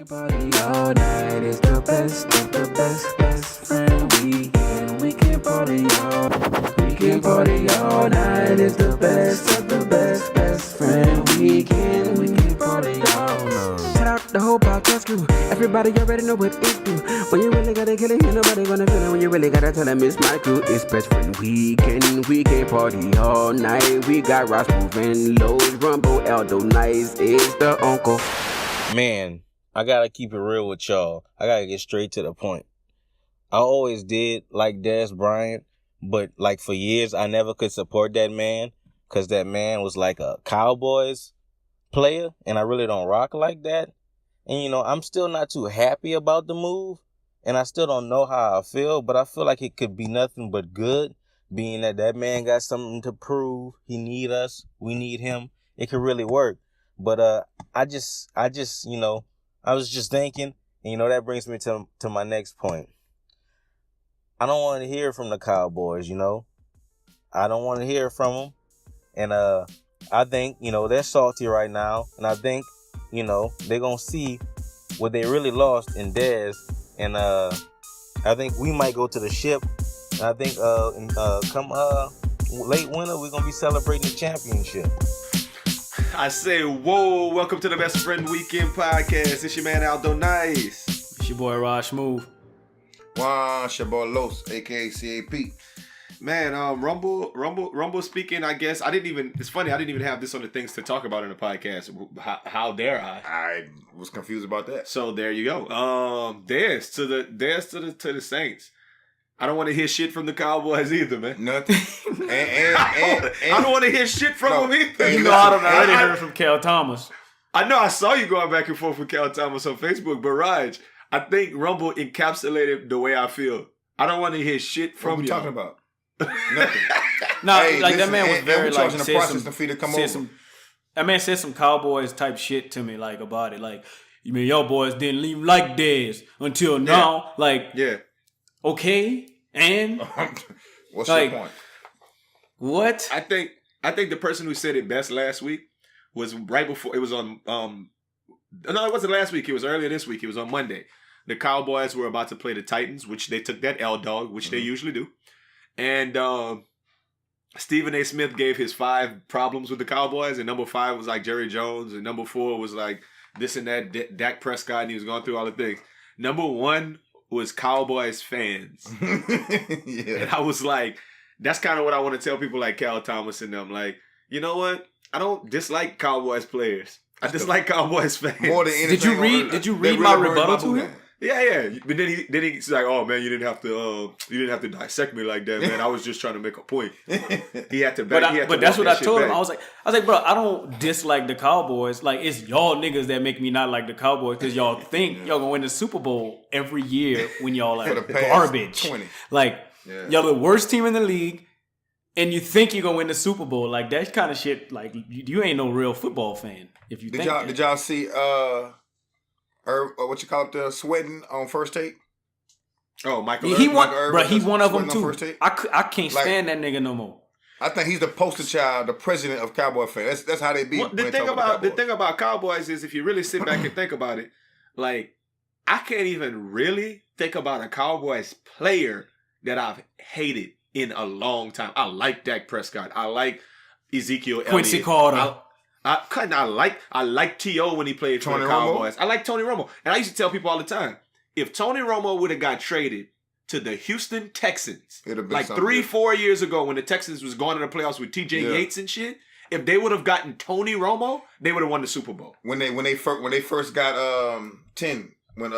can party all night. It's the best, best friend weekend. We can party all night. It's the best friend weekend. We can party all night. Shout out the whole podcast crew. Everybody already know what it do. When you really gotta kill it, ain't nobody gonna feel it. When you really gotta tell them it's my crew. It's best friend weekend. We can party all night. We got Ross moving, Los, Rumble, Aldo, Nice is the uncle. Man, I gotta keep it real with y'all. I gotta get straight to the point. I always did like Dez Bryant, but like for years I never could support that man because that man was like a Cowboys player and I really don't rock like that. And you know, I'm still not too happy about the move and I still don't know how I feel, but I feel like it could be nothing but good being that man got something to prove. He need us. We need him. It could really work. But I just, you know, I was just thinking, and you know, that brings me to my next point. I don't want to hear from the Cowboys, you know. I don't want to hear from them. And I think, you know, they're salty right now. And I think, you know, they're going to see what they really lost in Dez. And I think we might go to the ship. And I think come late winter, we're going to be celebrating the championship. I say, whoa, welcome to the Best Friend Weekend Podcast. It's your man, Aldo Nice. It's your boy, Rog Smooth. It's your boy, Los, a.k.a. CAP. Man, Rumble speaking, I guess. It's funny, I didn't even have this on the things to talk about in the podcast. How dare I? I was confused about that. So there you go. Dez to the Saints. I don't want to hear shit from the Cowboys either, man. Nothing. I don't want to hear shit from them either. You know, I didn't hear from Cal Thomas. I know I saw you going back and forth with Cal Thomas on Facebook, but Raj, I think Rumble encapsulated the way I feel. I don't want to hear shit from you. What are we talking about? Nothing. No, hey, like listen, that man was very like the process for you to come over. That man said some Cowboys type shit to me, like about it. Like, you mean y'all boys didn't even like Dez until now? Like, yeah. Okay, and what's like, your point? What? I think the person who said it best last week was right before it was on. No, it wasn't last week. It was earlier this week. It was on Monday. The Cowboys were about to play the Titans, which they took that L dog, which they usually do, and Stephen A. Smith gave his 5 problems with the Cowboys, and number 5 was like Jerry Jones, and number 4 was like this and that, Dak Prescott, and he was going through all the things. Number 1 was Cowboys fans. Yeah. And I was like, that's kind of what I want to tell people like Cal Thomas and them. Like, you know what? I don't dislike Cowboys players. I dislike Cowboys fans. More than anything. Did you read my rebuttal to him? Yeah. But then he's like, oh man, you didn't have to dissect me like that, man. I was just trying to make a point. He had to back. But that's what I told him. I was like, bro, I don't dislike the Cowboys. Like, it's y'all niggas that make me not like the Cowboys because y'all think y'all gonna win the Super Bowl every year when y'all like garbage. 20. Like, y'all the worst team in the league, and you think you're gonna win the Super Bowl. Like, that kind of shit. Like, you ain't no real football fan if you think that. Did y'all see what you call it, sweating on First Take? Oh, Michael He Irvin. bro, he one of them too. First Take? I can't stand that nigga no more. I think he's the poster child, the president of Cowboy fans. That's how they be. Well, the thing about Cowboys is if you really sit back and think about it, like, I can't even really think about a Cowboys player that I've hated in a long time. I like Dak Prescott. I like Ezekiel Elliott. Quincy Carter. I like T.O. when he played for the Cowboys. I like Tony Romo. And I used to tell people all the time, if Tony Romo would have got traded to the Houston Texans, like 3-4 years ago when the Texans was going to the playoffs with T.J. Yates and shit, if they would have gotten Tony Romo, they would have won the Super Bowl. When they first got 10, when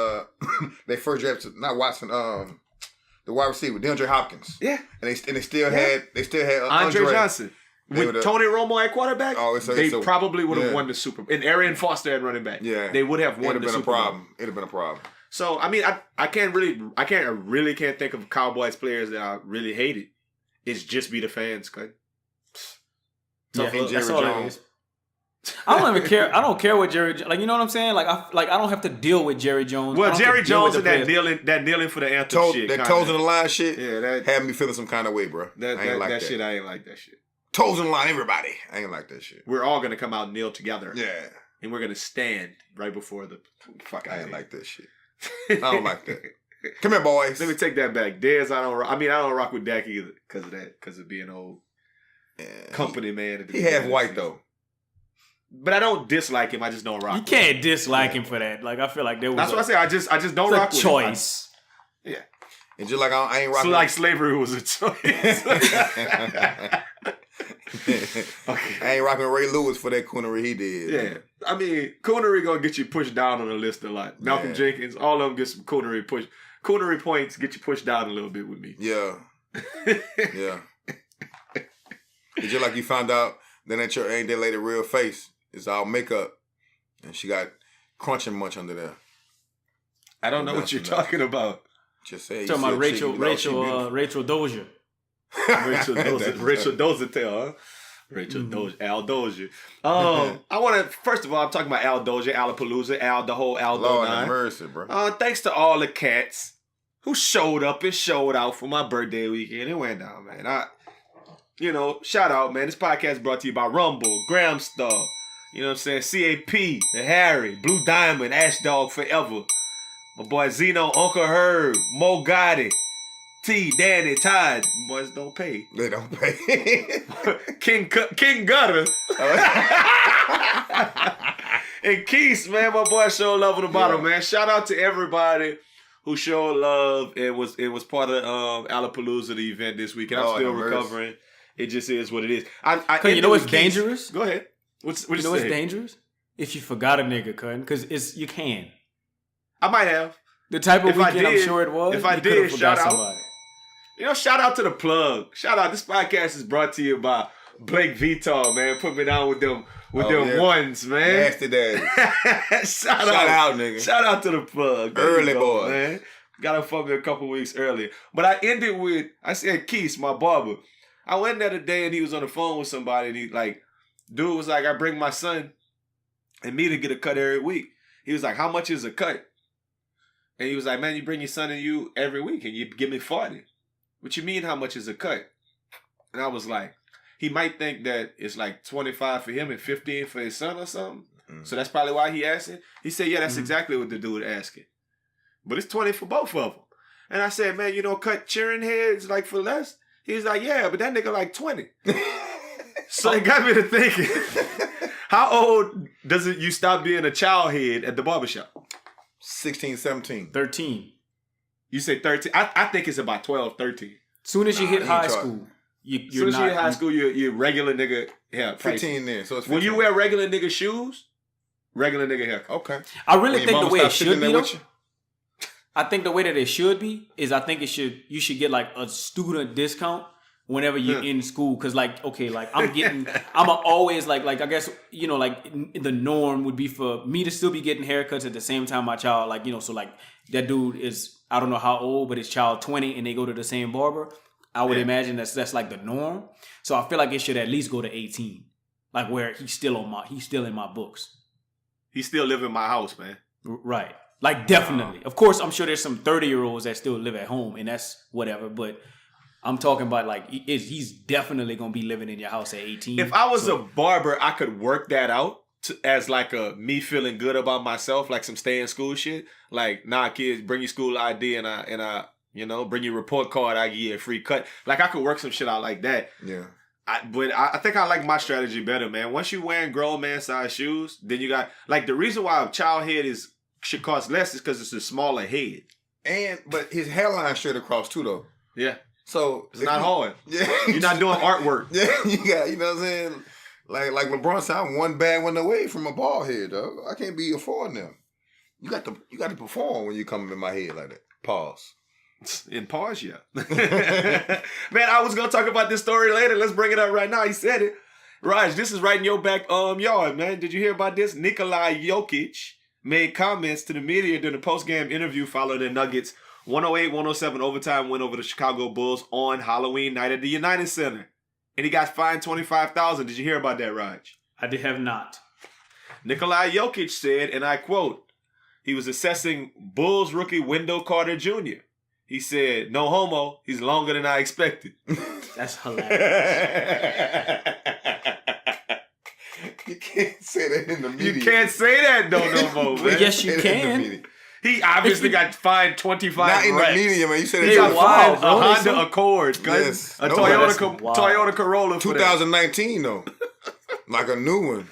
they first drafted not Watson, the wide receiver, DeAndre Hopkins. Yeah. And they still had Andre Johnson. With Tony Romo at quarterback, they probably would have won the Super Bowl. And Arian Foster at running back. Yeah. They would have won the Super Bowl. It'd have been a problem. So, I mean, I can't think of Cowboys players that I really hated. It's just be the fans, cuz. That's all it is. I don't even care. I don't care what Jerry, like, you know what I'm saying? Like I don't have to deal with Jerry Jones. Well, Jerry Jones and that kneeling for the anthem shit. That toes in the line shit. Yeah, that had me feeling some kind of way, bro. I ain't like that shit. I ain't like that shit. Toes in the line, everybody. I ain't like that shit. We're all gonna come out and kneel together. Yeah. and we're gonna stand right before the fuck. I ain't like that shit. I don't like that. Come here, boys. Let me take that back. Dez, I don't rock with Dak either because of that, because of being old company man. He half white though. But I don't dislike him. I just don't rock. You can't dislike him for that. Like I feel like there was. That's what I say. I just don't rock with choice. Him. Yeah. And just like I ain't rocking. So like slavery was a choice. Okay. I ain't rocking Ray Lewis for that coonery he did. Yeah. I mean, coonery gonna get you pushed down on the list a lot. Malcolm Jenkins, all of them get some coonery push. Coonery points get you pushed down a little bit with me. Yeah. Yeah. It's just like you found out then that your ain't that lady real face is all makeup and she got crunch and munch under there. I don't know what you're talking about. Just say talking about Rachel Dozier. Rachel Dozier. Rachel Dozier, huh? Rachel Dozier. Al Dozier. I want to, first of all, I'm talking about Al Dozier, Alapalooza, the whole Aldo Lord 9. have mercy, bro. Thanks to all the cats who showed up and showed out for my birthday weekend. It went down, man. Shout out, man. This podcast brought to you by Rumble, Graham Star, you know what I'm saying? CAP, the Harry, Blue Diamond, Ash Dog Forever. My boy Zeno, Uncle Herb, Mo Gotti, T, Danny, Todd. Boys don't pay. They don't pay. King Gutta. And Keith, man, my boy showed love on the bottom, man. Shout out to everybody who showed love and was part of Alapalooza, the event this weekend. I'm still recovering. It just is what it is. You know what's dangerous? Go ahead. What's dangerous? If you forgot a nigga, cutting, because you can. I might have. The type of weekend I'm sure it was. If I did, shout out. Somebody. Shout out to the plug. Shout out. This podcast is brought to you by Blake Vitar, man. Put me down with them ones, man. Nasty daddy. Shout out, nigga. Shout out to the plug. Early boy. Man. Got him fuck me a couple weeks earlier. But I ended with, I said Keith, my barber. I went there today and he was on the phone with somebody and he dude was like, I bring my son and me to get a cut every week. He was like, how much is a cut? And he was like, man, you bring your son and you every week and you give me 40. What you mean how much is a cut? And I was like, he might think that it's like 25 for him and 15 for his son or something. Mm. So that's probably why he asked it. He said, yeah, that's exactly what the dude asking. But it's 20 for both of them. And I said, man, cut cheering heads like for less? He was like, yeah, but that nigga like 20. So it got me to thinking, how old does it you stop being a child head at the barbershop? 16, 17. 13. You say 13? I think it's about 12, 13. Soon as you hit high school, you're regular nigga hair. 15 then. So it's 15. When you wear regular nigga shoes, regular nigga haircut. Okay. I really think the way it should be, though, I think the way that it should be is you should get like a student discount whenever you're in school. Cause I'm always like I guess, the norm would be for me to still be getting haircuts at the same time my child, so that dude is, I don't know how old, but his child 20 and they go to the same barber. I would imagine that's like the norm. So I feel like it should at least go to 18. Like where he's still in my books. He still live in my house, man. Right. Like definitely. Of course, I'm sure there's some 30-year-olds that still live at home and that's whatever, but I'm talking about he's definitely gonna be living in your house at 18. If I was a barber, I could work that out as like a me feeling good about myself, like some stay in school shit. Like, nah, kids, bring your school ID and I bring your report card. I give you a free cut. Like I could work some shit out like that. Yeah. But I think I like my strategy better, man. Once you wearing grown man size shoes, then you got the reason why a child head should cost less is because it's a smaller head. But his hairline straight across too, though. Yeah. So it's not hard. Yeah. You're not doing artwork. Yeah, you got, you know what I'm saying? Like LeBron said, I'm one bad one away from a bald head, though. I can't be affording them. You got to perform when you come in my head like that. Pause. In pause, yeah. Man, I was gonna talk about this story later. Let's bring it up right now. He said it. Raj, this is right in your back yard, man. Did you hear about this? Nikola Jokic made comments to the media during the post-game interview following the Nuggets 108-107 overtime win over the Chicago Bulls on Halloween night at the United Center. And he got fined $25,000. Did you hear about that, Raj? I have not. Nikola Jokic said, and I quote, he was assessing Bulls rookie Wendell Carter Jr. He said, no homo, he's longer than I expected. That's hilarious. can't say that in the media. You can't say that no more, man. Yes, you can. He obviously got fined 25 Not in racks. the media, man. You said He got fined bro. a Honda Accord, Yes. a No, Toyota Corolla for that. 2019 though, like a new one.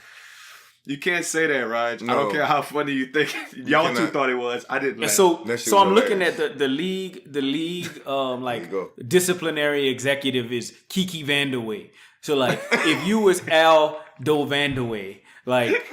You can't say that, Raj. I No. don't care how funny you think. Y'all two cannot. thought it was. I didn't. And Laugh. so That shit I'm was looking at hilarious. the league like go. disciplinary executive is Kiki Vandeweghe. So like if you was Aldo Vandeweghe, like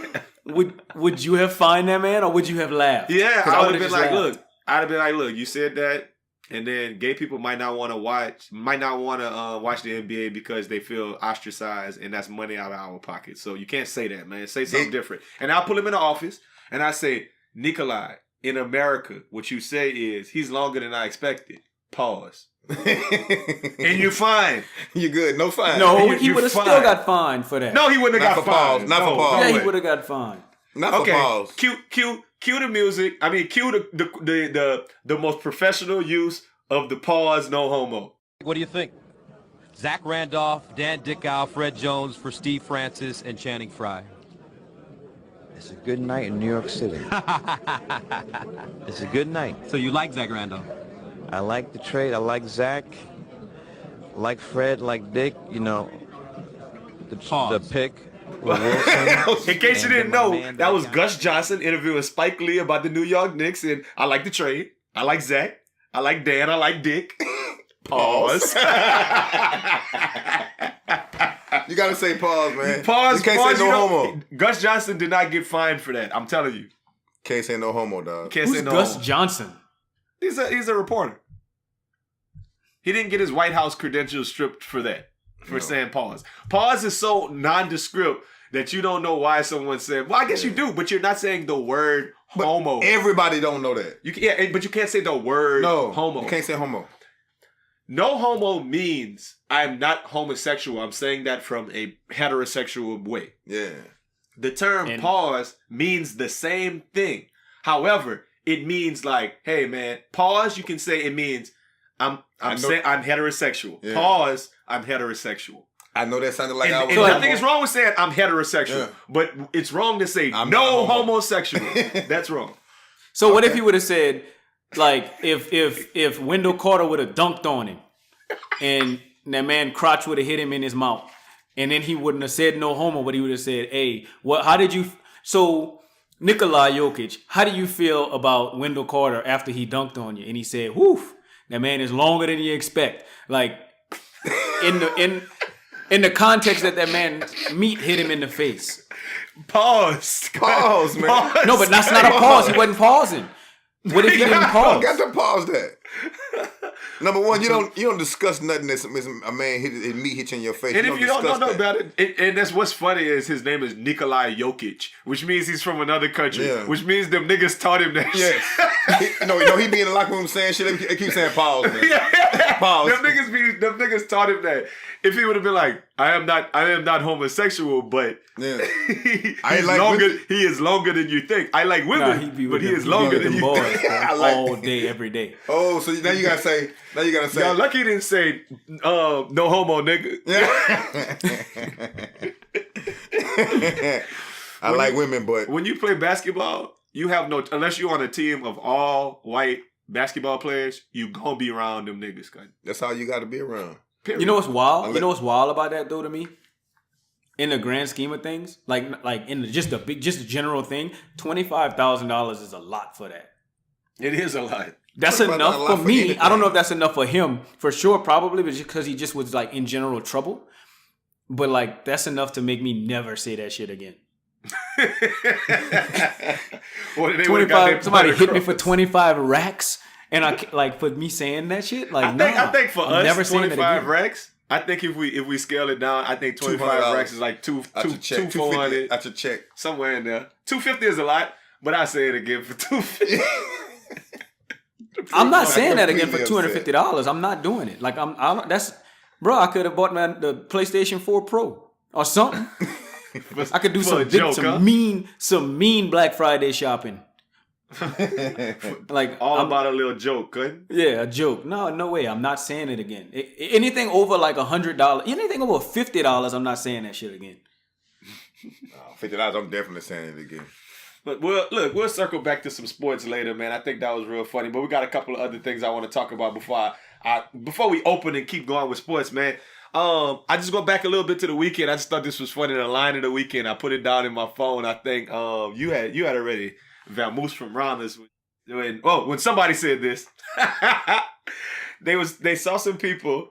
would you have fined that man or would you have laughed? Yeah, 'Cause I would would've have been just like, laughed. look. I'd have been like, look. You said that. And then gay people might not want to watch the NBA because they feel ostracized, and that's money out of our pocket. So you can't say that, man. Say something different. And I'll put him in the office, and I say, Nikolai, in America, what you say is, he's longer than I expected. Pause. And you're fine. You're good. No fine. No, You- he you would have still fine. got fined for that. No, he wouldn't have Not got for pause. fined. Not for No, pause. no yeah, way. he would have got fined. Not for Okay, pause. cue the music. I mean, cue the most professional use of the pause, no homo. What do you think? Zach Randolph, Dan Dickow, Fred Jones for Steve Francis and Channing Frye. It's a good night in New York City. It's a good night. So you like Zach Randolph? I like the trade. I like Zach. Like Fred. Like Dick. You know, the Pause. pick. with Wilson. In case you And didn't my know, man that was got- Gus Johnson interviewing Spike Lee about the New York Knicks, and I like the trade. I like Zach. I like Dan. I like Dick. Pause. You gotta say pause, man. Pause. You can't pause, say no homo. Gus Johnson did not get fined for that. I'm telling you. Can't say no homo, dog. Can't Who's say no Gus homo. Johnson? He's a reporter. He didn't get his White House credentials stripped for that. For saying pause. Pause is so nondescript that you don't know why someone said. Well, I guess you do, but you're not saying the word homo. Everybody don't know that. But you can't say the word No, homo. You can't say homo. No homo means I'm not homosexual. I'm saying that from a heterosexual way. Yeah. The term pause means the same thing. However, it means like, hey man, pause, you can say it means I'm saying I'm heterosexual. Yeah. Pause, I'm heterosexual. I know that sounded like I was. And nothing is wrong with saying I'm heterosexual, but it's wrong to say I'm no not homo. homosexual. That's wrong. So what if he would have said, like, if Wendell Carter would have dunked on him, and that man crotch would have hit him in his mouth, and then he wouldn't have said no homo, but he would have said, hey, how did you? So Nikola Jokic, how do you feel about Wendell Carter after he dunked on you? And he said, whew, that man is longer than you expect. Like in the context that man meat hit him in the face. Pause. Pause, man. Pause. No, but that's not a pause. He wasn't pausing. What if he didn't pause? Got to pause that. Number one, you don't discuss nothing that's a man his meat hit you in your face. And if you don't know discuss that. about it, and that's what's funny is his name is Nikola Jokic, which means he's from another country, Yeah. which means them niggas taught him that shit. Yes. he be in the locker room saying shit. They keep saying pause, man. Pause. Them niggas taught him that. If he would have been like, I am not homosexual, but Yeah. he is longer than you think. I like women, Nah, he be with but he them- is longer with than them you boys, think. bro, all day, every day. Oh, so now you gotta say. Y'all lucky he didn't say no homo, nigga. I like women, but When you play basketball, you have no, unless you're on a team of all white basketball players, you gonna be around them niggas. Cause that's how you gotta be around. period. You know what's wild? You know what's wild about that though to me? In the grand scheme of things, like in just a general thing, $25,000 is a lot for that. It is a lot. That's Talk about enough that a lot for for me. anything. I don't know if that's enough for him. For sure, probably, but just because he just was like in general trouble. But like that's enough to make me never say that shit again. Well, they would've got 25. their Somebody butter hit me crossed. for 25 racks, and I like for me saying that shit. Like I think for I'm never us, saying that 25 again. racks. I think if we scale it down, I think 25 $200 racks is like two Out your check, 400 $250 out your check. somewhere in there. 250 is a lot, but I say it again for 250. I'm not saying that again for completely $250. I'm not doing it. Like that's, bro. I could have bought the PlayStation 4 Pro or something. I could do For a joke, huh? some mean Black Friday shopping. Like All about a little joke, couldn't? yeah, a joke. No way. I'm not saying it again. Anything over like $100, anything over $50, I'm not saying that shit again. $50, I'm definitely saying it again. But we'll circle back to some sports later, man. I think that was real funny. But we got a couple of other things I want to talk about before we open and keep going with sports, man. I just go back a little bit to the weekend. I just thought this was funny. The line of the weekend, I put it down in my phone. I think you had already Vamoose from Ramos. When somebody said this, they saw some people,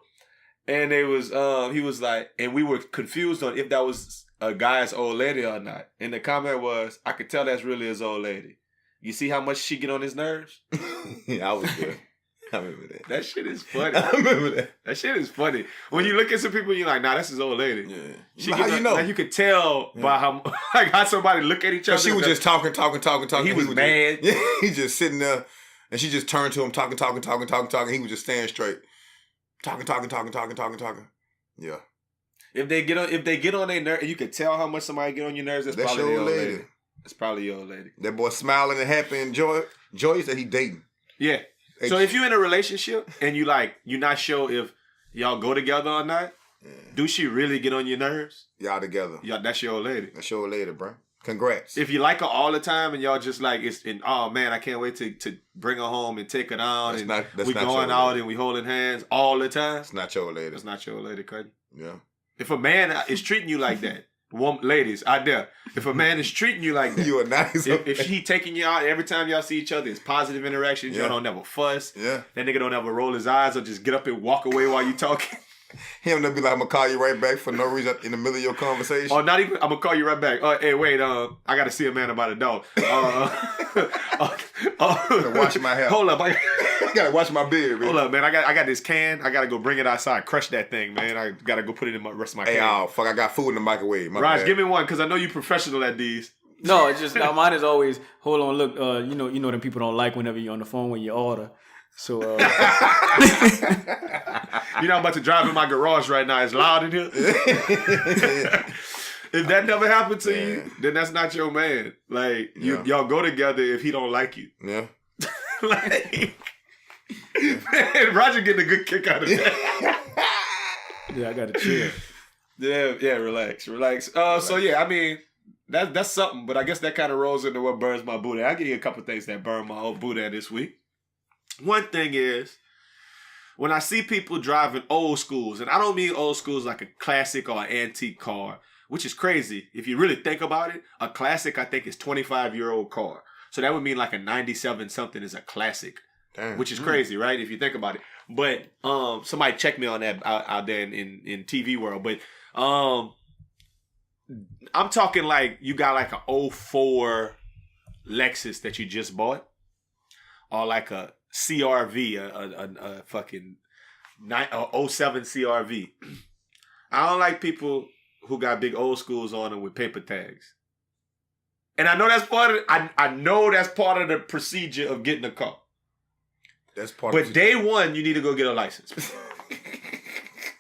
and he was like, and we were confused on if that was a guy's old lady or not. And the comment was, I could tell that's really his old lady. You see how much she get on his nerves? Yeah, I was good. I remember that. That shit is funny. I remember that. That shit is funny. When you look at some people, you're like, nah, that's his old lady. Yeah. She How you know? Like, you could tell by how somebody look at each other. She was just talking. He was mad. He just sitting there, and she just turned to him, talking. He was just standing straight, talking. Yeah. If they get on their nerves, you can tell how much somebody get on your nerves. That's probably your your old old lady. lady. That's probably your old lady. That boy smiling and happy and joyous that he dating. Yeah. So if you're in a relationship and you're not sure if y'all go together or not, do she really get on your nerves? Y'all together. Yeah, that's your old lady. That's your old lady, bro. Congrats. If you like her all the time and y'all just like oh man, I can't wait to bring her home and take her down we going out and we holding hands all the time. It's not your old lady. That's not your old lady, Cuddy. Yeah. If a man is treating you like that, ladies out there, if a man is treating you like that, you are nice. If he taking you out every time y'all see each other, it's positive interactions. Y'all don't never fuss. Yeah. That nigga don't ever roll his eyes or just get up and walk away while you talking. Him to be like, I'm gonna call you right back for no reason in the middle of your conversation. Or not even, I'm gonna call you right back. Hey, wait, I gotta see a man about a dog. Gotta wash my hair. Hold up, I gotta wash my beard, man. Hold up, man. I got this can. I gotta go bring it outside. Crush that thing, man. I gotta go put it in the rest of my can. Hey, fuck, I got food in the microwave. Raj, give me one, because I know you professional at these. No, it's just mine is always, hold on, look, you know them people don't like whenever you're on the phone when you order. So you know I'm about to drive in my garage right now. It's loud in here. If that never happened to you, then that's not your man. Like y'all go together if he don't like you. Yeah. Man, Roger getting a good kick out of that. Yeah, I gotta chill. Yeah, relax. So yeah, I mean, that's something, but I guess that kind of rolls into what burns my Boudin. I'll give you a couple things that burn my old Boudin this week. One thing is, when I see people driving old schools, and I don't mean old schools like a classic or an antique car, which is crazy. If you really think about it, a classic, I think, is 25-year-old car. So that would mean like a 97 something is a classic. Damn. Which is crazy, right? If you think about it. But somebody check me on that out there in TV world. But I'm talking like you got like a 04 Lexus that you just bought, or like a CRV, a fucking 07 CRV. I don't like people who got big old schools on them with paper tags. And I know that's part of I know that's part of the procedure of getting a car. That's part but day one, you need to go get a license.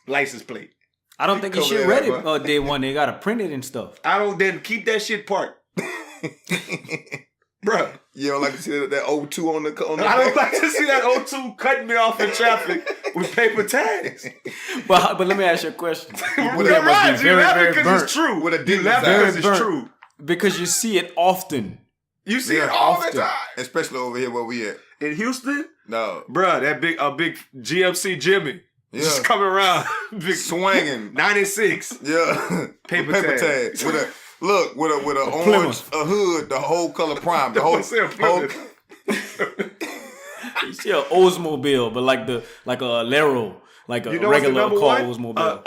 License plate. I don't think you should read it day one. They gotta print it and stuff. Then keep that shit parked. Bruh. You don't like to see that 02 on the I don't like to see that 02 cutting me off in traffic with paper tags. But let me ask you a question. You're right. You laugh because it's true. With a you laugh because it's true. Because you see it often. You see it all the time. Especially over here where we at. In Houston? No. Bruh, that big GMC Jimmy. Yeah. Just coming around. Big swinging. 96. Yeah. Paper tags. With a orange hood, the whole color prime, the whole. You see an Oldsmobile, but like a Alero, like a regular car Oldsmobile.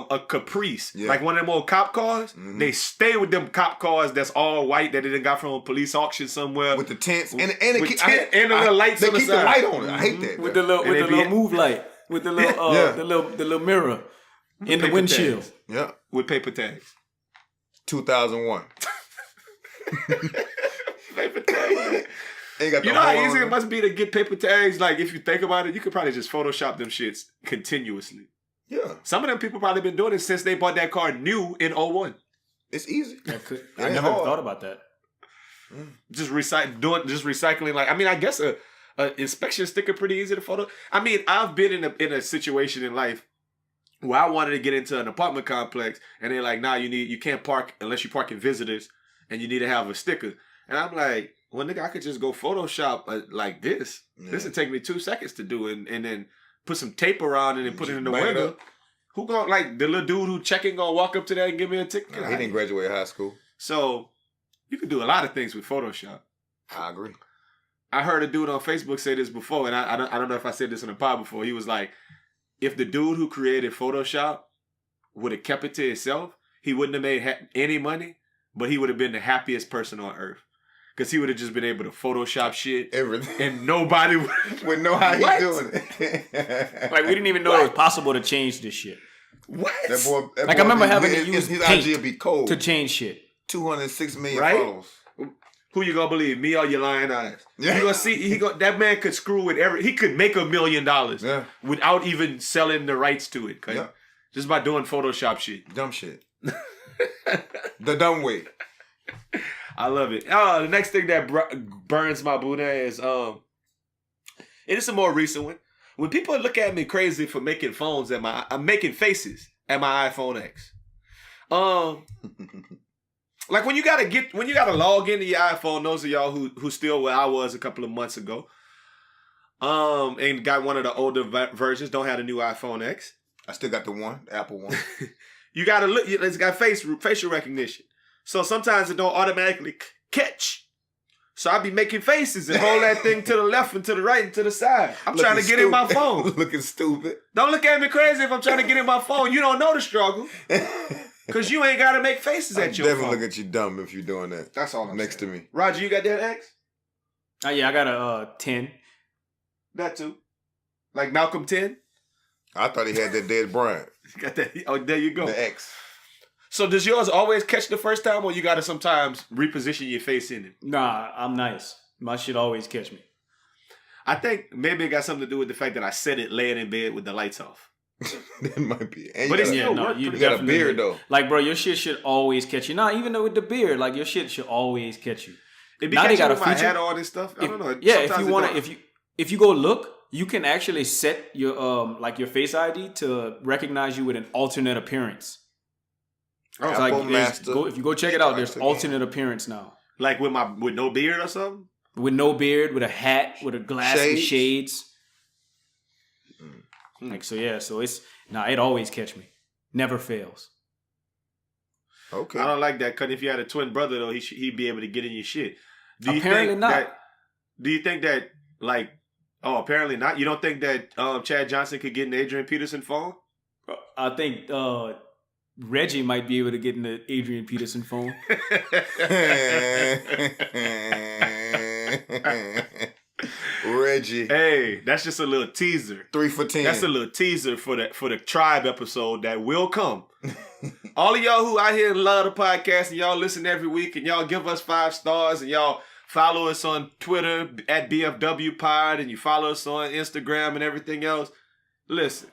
A Caprice, like one of them old cop cars. Mm-hmm. They stay with them cop cars that's all white that they got from a police auction somewhere with the tents and the little lights. They on the keep side. the light on it. I hate that. With the little move light, with the little the little mirror in the windshield. Tags. Yeah, with paper tags. 2001. Paper tags. You know how easy it must be to get paper tags? Like, if you think about it, you could probably just Photoshop them shits continuously. Yeah. Some of them people probably been doing it since they bought that car new in 01. It's easy. I never thought about that. Just recycling. Like, I mean, I guess a inspection sticker pretty easy to photo. I mean, I've been in a situation in life Well, I wanted to get into an apartment complex, and they're like, nah, you can't park unless you park in visitors, and you need to have a sticker. And I'm like, well, nigga, I could just go Photoshop like this. Yeah. This would take me 2 seconds to do, and then put some tape around it and put it in the window. Who gonna, like, the little dude who checking gonna walk up to that and give me a ticket? Nah, he didn't graduate high school. So, you can do a lot of things with Photoshop. I agree. I heard a dude on Facebook say this before, and I don't know if I said this in a pod before. He was like, if the dude who created Photoshop would have kept it to himself, he wouldn't have made any money, but he would have been the happiest person on earth. Because he would have just been able to Photoshop shit. Everything. And nobody would know how he's doing it. Like, we didn't even know it was possible to change this shit. What? That boy I remember having to use his paint IG be cold to change shit. 206 million followers. Who you gonna believe? Me or your lying eyes? Yeah. You gonna see? That man could screw with he could make $1 million without even selling the rights to it. Okay? Yeah. Just by doing Photoshop shit. Dumb shit. The dumb way. I love it. The next thing that burns my Boudin is it is a more recent one. When people look at me crazy for making I'm making faces at my iPhone X. Like when you gotta log into your iPhone, those of y'all who still where I was a couple of months ago, and got one of the older versions, don't have the new iPhone X. I still got the Apple one. You gotta look. It's got facial recognition, so sometimes it don't automatically catch. So I be making faces and hold that thing to the left and to the right and to the side. I'm trying to get in my phone. Looking stupid. Don't look at me crazy if I'm trying to get in my phone. You don't know the struggle. Because you ain't got to make faces at your phone. Definitely look at you dumb if you're doing that. That's all I'm next saying. to me. Roger, you got that X? Yeah, I got a 10. That too. Like Malcolm 10? I thought he had that Dez Bryant. Got that? Oh, there you go. The X. So does yours always catch the first time, or you got to sometimes reposition your face in it? Nah, I'm nice. My shit always catch me. I think maybe it got something to do with the fact that I set it laying in bed with the lights off. That might be. And but it's still work. You got a beard though. Like, bro, your shit should always catch you. Nah, even though with the beard, like your shit should always catch you. It be catching with my hat on and stuff. I don't know. Yeah, if you want to, if you go look, you can actually set your like your Face ID to recognize you with an alternate appearance. Oh, so like, if you go check it out, there's alternate appearance now. Like with no beard or something. With no beard, with a hat, with a glass and shades. Like, so yeah, so it's it always catch me. Never fails. Okay. I don't like that, because if you had a twin brother though, he'd be able to get in your shit. Apparently not. Do you think that apparently not? You don't think that Chad Johnson could get in Adrian Peterson's phone? I think Reggie might be able to get in the Adrian Peterson phone. Reggie. Hey, that's just a little teaser. 3 for 10. That's a little teaser for the tribe episode that will come. All of y'all who out here love the podcast and y'all listen every week and y'all give us 5 stars and y'all follow us on Twitter at BFW Pod and you follow us on Instagram and everything else. Listen,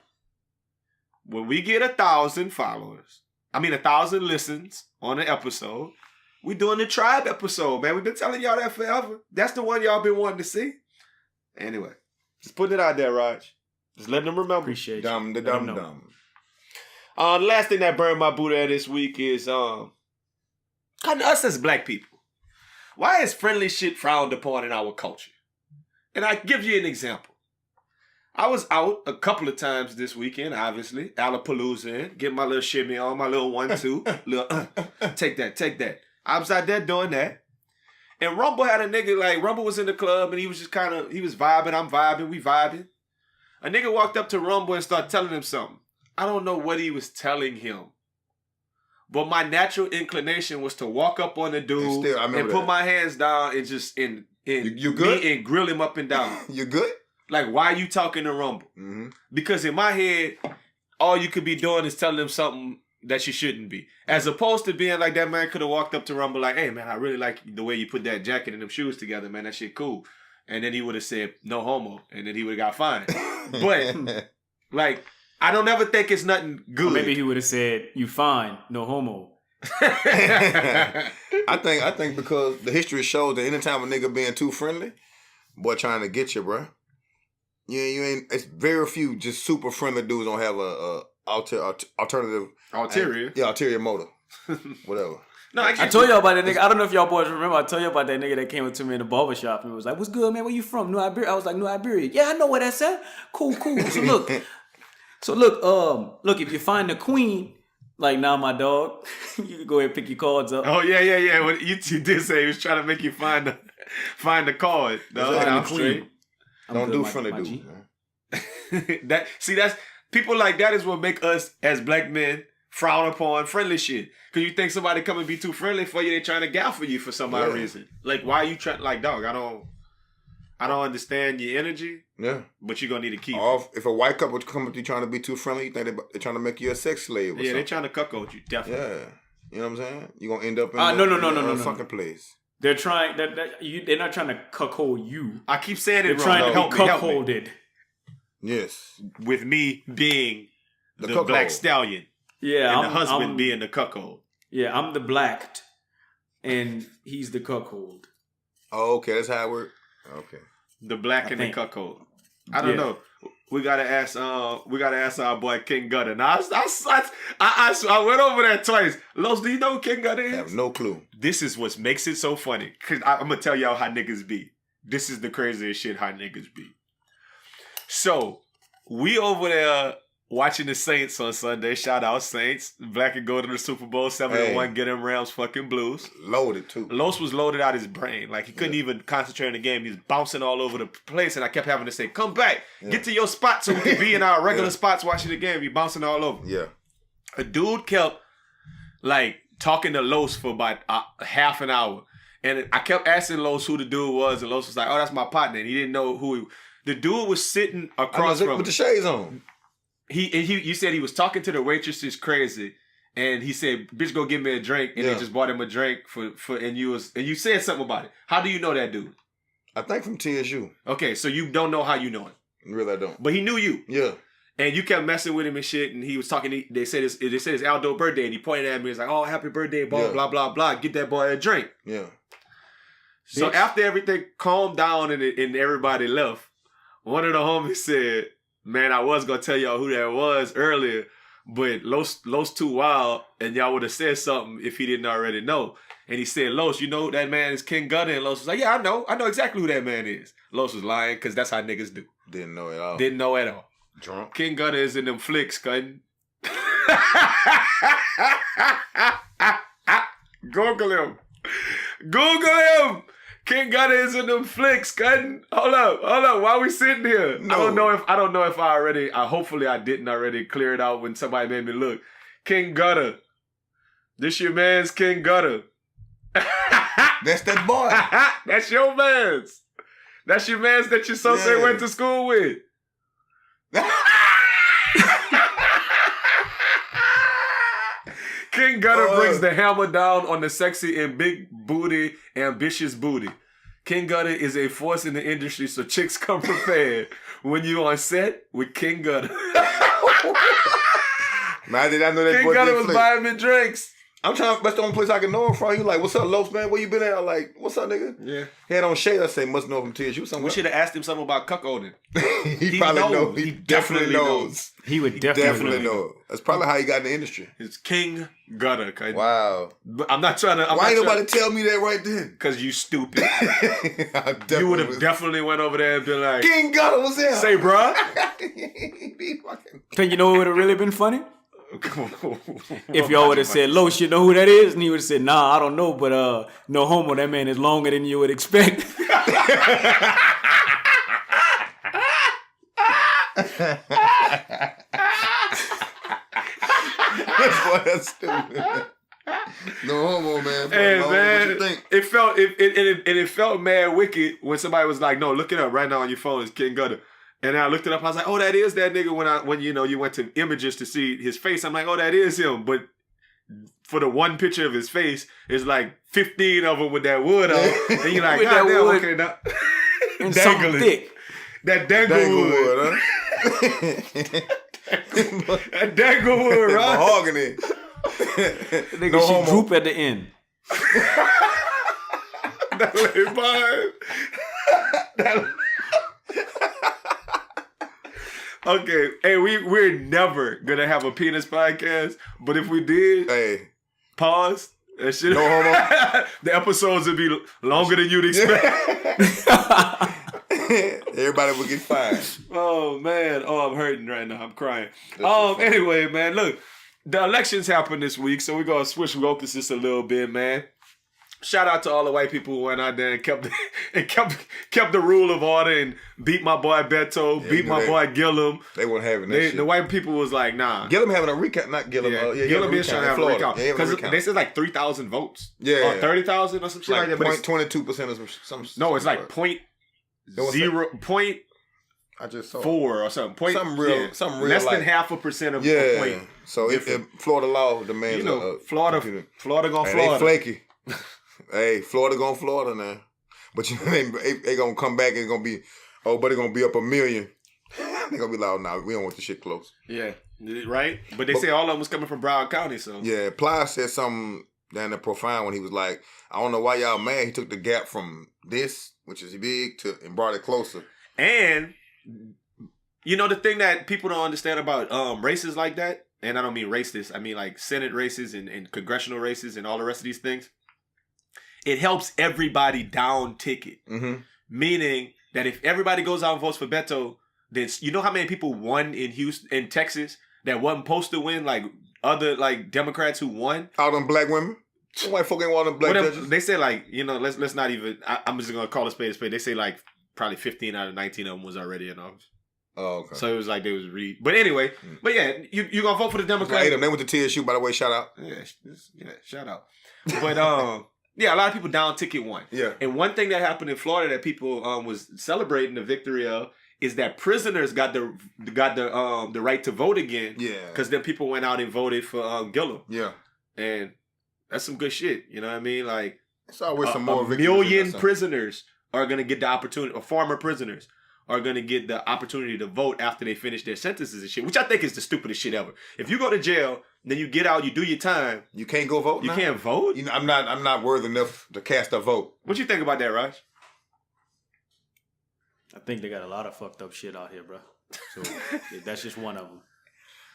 when we get 1,000 followers, 1,000 listens on an episode, we doing the tribe episode, man. We've been telling y'all that forever. That's the one y'all been wanting to see. Anyway, just putting it out there, Raj. Just letting them remember. Appreciate you. Dumb. The last thing that burned my Buddha this week is us as black people. Why is friendly shit frowned upon in our culture? And I give you an example. I was out a couple of times this weekend, obviously. Alapalooza, get my little shimmy on, my little 1-2. Little, take that. I was out there doing that. And Rumble had a nigga, Rumble was in the club and he was just he was vibing, I'm vibing, we vibing. A nigga walked up to Rumble and started telling him something. I don't know what he was telling him. But my natural inclination was to walk up on the dude and put my hands down and just you good? And grill him up and down. You good? Like, why are you talking to Rumble? Mm-hmm. Because in my head, all you could be doing is telling him something that you shouldn't be. As opposed to being like, that man could have walked up to Rumble like, hey, man, I really like the way you put that jacket and them shoes together, man. That shit cool. And then he would have said, no homo. And then he would have got fined. But, I don't ever think it's nothing good. Or maybe he would have said, you fine, no homo. I think because the history shows that anytime a nigga being too friendly, boy trying to get you, bro. You ain't. It's very few just super friendly dudes don't have a alternative. Ulterior. Yeah, ulterior motive. Whatever. No, I told y'all about that nigga. I don't know if y'all boys remember. I told you about that nigga that came up to me in the barbershop and was like, "What's good, man? Where you from? New Iberia?" I was like, "New Iberia." Yeah, I know where that's at. Cool. So look. If you find the queen, like now, my dog, you can go ahead and pick your cards up. Oh yeah. Well, you did say he was trying to make you find the card. That's Straight. Don't do friendly dudes, man. That's people like that is what make us as black men frown upon friendly shit. Cause you think somebody come and be too friendly for you, they trying to gal for you for some odd reason. Like, why are you trying? Like, dog, I don't understand your energy. Yeah, but you're gonna need to keep. If a white couple come up to you trying to be too friendly, you think they're trying to make you a sex slave? Or something. They're trying to cuckold you. Definitely. Yeah, you know what I'm saying. You're gonna end up in no, fucking place. They're trying. They're not trying to cuckold you. I keep saying it they're wrong. Trying to be cuckolded. Yes, with me being the cuckold. black stallion. Yeah, and the husband being the cuckold. Yeah, I'm the blacked, and he's the cuckold. Oh, okay, that's how it works. Okay, the black and the cuckold. I don't know. We gotta ask. Our boy King Gutta. Now I went over that twice. Los, do you know who King Gutta is? I have no clue. This is what makes it so funny. Cause I'm gonna tell y'all how niggas be. This is the craziest shit how niggas be. So we over there watching the Saints on Sunday. Shout out Saints. Black and go to the Super Bowl 7-1. Get them Rams fucking Blues. Loaded too. Los was loaded out his brain. Like he couldn't even concentrate on the game. He was bouncing all over the place, and I kept having to say, "Come back, get to your spot so we can be in our regular spots watching the game." You bouncing all over. Yeah. A dude kept like talking to Los for about half an hour, and I kept asking Los who the dude was, and Los was like, "Oh, that's my partner," and he didn't know who he. The dude was sitting across from with the shades on. You said he was talking to the waitresses crazy, and he said, "Bitch, go get me a drink," and they just bought him a drink and you said something about it. How do you know that dude? I think from TSU. Okay, so you don't know how you know him. Really, I don't. But he knew you. Yeah. And you kept messing with him and shit, and he was talking. They said it's Aldo birthday, and he pointed at me. He's like, "Oh, happy birthday, blah blah blah blah. Get that boy a drink." Yeah. So after everything calmed down and everybody left, one of the homies said, "Man, I was gonna tell y'all who that was earlier, but Los too wild, and y'all would have said something if he didn't already know." And he said, "Los, you know that man is King Gutta," and Los was like, "Yeah, I know exactly who that man is." Los was lying because that's how niggas do. Didn't know at all. Didn't know at all. Drunk. King Gutta is in them flicks, cutting. Google him. King Gutta is in them flicks, cutting. Hold up. Why we sitting here? No. I don't know if I already. Hopefully I didn't already clear it out when somebody made me look. King Gutta. This your man's King Gutta. That's that boy. That's your man's. That's your man's that your son went to school with. King Gutta brings the hammer down on the sexy and big booty, ambitious booty. King Gutta is a force in the industry, so chicks come prepared when you on set with King Gutta. Man, did I know that King boy Gutta was buying me drinks. I'm trying. That's the only place I can know him from. He like, "What's up, Los, man? Where you been at?" I'm like, "What's up, nigga?" Yeah. He had on shades. I say, "Must know from TSU somewhere." We should have asked him something about cuckolding. he probably knows. He definitely knows. He would definitely know. That's probably how he got in the industry. It's King Gutta. Wow. But I'm not trying to. Why ain't nobody tell me that right then? Because you stupid. You would have definitely went over there and been like, King Gutta was there. Say, bruh. Then you know what would have really been funny? If y'all would have said, "Los, you know who that is?" And he would have said, "Nah, I don't know, but no homo, that man is longer than you would expect." That's stupid. No homo, man. Hey, no, man, what you think? It felt mad wicked when somebody was like, "No, look it up right now on your phone. It's King Gutta." And I looked it up. I was like, "Oh, that is that nigga." When you went to images to see his face, I'm like, "Oh, that is him." But for the one picture of his face, it's like 15 of them with that wood on, and you're like, "God damn, okay, now." And something thick. That danglewood, huh? That danglewood, right? Mahogany. Nigga, no she homo. Droop at the end. That lay by. Okay, hey, we're never gonna have a penis podcast, but if we did, Hey, pause. That shit. No homo. The episodes would be longer than you'd expect. everybody would get fired. Oh man, I'm hurting right now. I'm crying. Anyway, man, look, the elections happened this week, so we're gonna switch focus just a little bit, man. Shout out to all the white people who went out there and kept the rule of order and beat my boy Beto, beat my boy Gillum. They weren't having that shit. The white people was like, nah. Gillum having a recount, not Gillum. Gillum is trying to have a recount. Because they said like 3,000 votes. Yeah. Or 30,000 or some shit like that. 0.22% or some. No, it's like point I just saw four or something. Something real less life. than 0.5% of a point. So if Florida law demands Florida gonna Florida. They flaky. Hey, Florida gonna Florida now. But you know, they gonna come back and it's gonna be, but it's gonna be up 1 million. They gonna be like, nah, we don't want the shit close. Yeah, right? But they say all of them was coming from Broward County, so. Yeah, Ply said something down there profound when he was like, I don't know why y'all mad. He took the gap from this, which is big, and brought it closer. And, you know, the thing that people don't understand about races like that, and I don't mean racist, I mean like Senate races and congressional races and all the rest of these things, it helps everybody down ticket. Mm-hmm. Meaning that if everybody goes out and votes for Beto, then you know how many people won in Texas that wasn't supposed to win, like other like Democrats who won? All them black women? Some white folk ain't want them black judges. They say like, you know, let's not even, I'm just going to call a spade a spade. They say like probably 15 out of 19 of them was already in office. Oh, okay. So it was like they was but anyway, but yeah, you going to vote for the Democrats? They went to TSU, by the way, shout out. Yeah, shout out. But yeah, a lot of people down ticket won. Yeah. And one thing that happened in Florida that people was celebrating the victory of is that prisoners got the right to vote again. Yeah. Because then people went out and voted for Gillum. Yeah. And that's some good shit. You know what I mean? Like, it's always some more a million prisoners are going to get the opportunity, or former prisoners are going to get the opportunity to vote after they finish their sentences and shit, which I think is the stupidest shit ever. If you go to jail, then you get out, you do your time. You can't go vote. You can't vote. You know, I'm not worthy enough to cast a vote. What you think about that, Raj? I think they got a lot of fucked up shit out here, bro. So that's just one of them.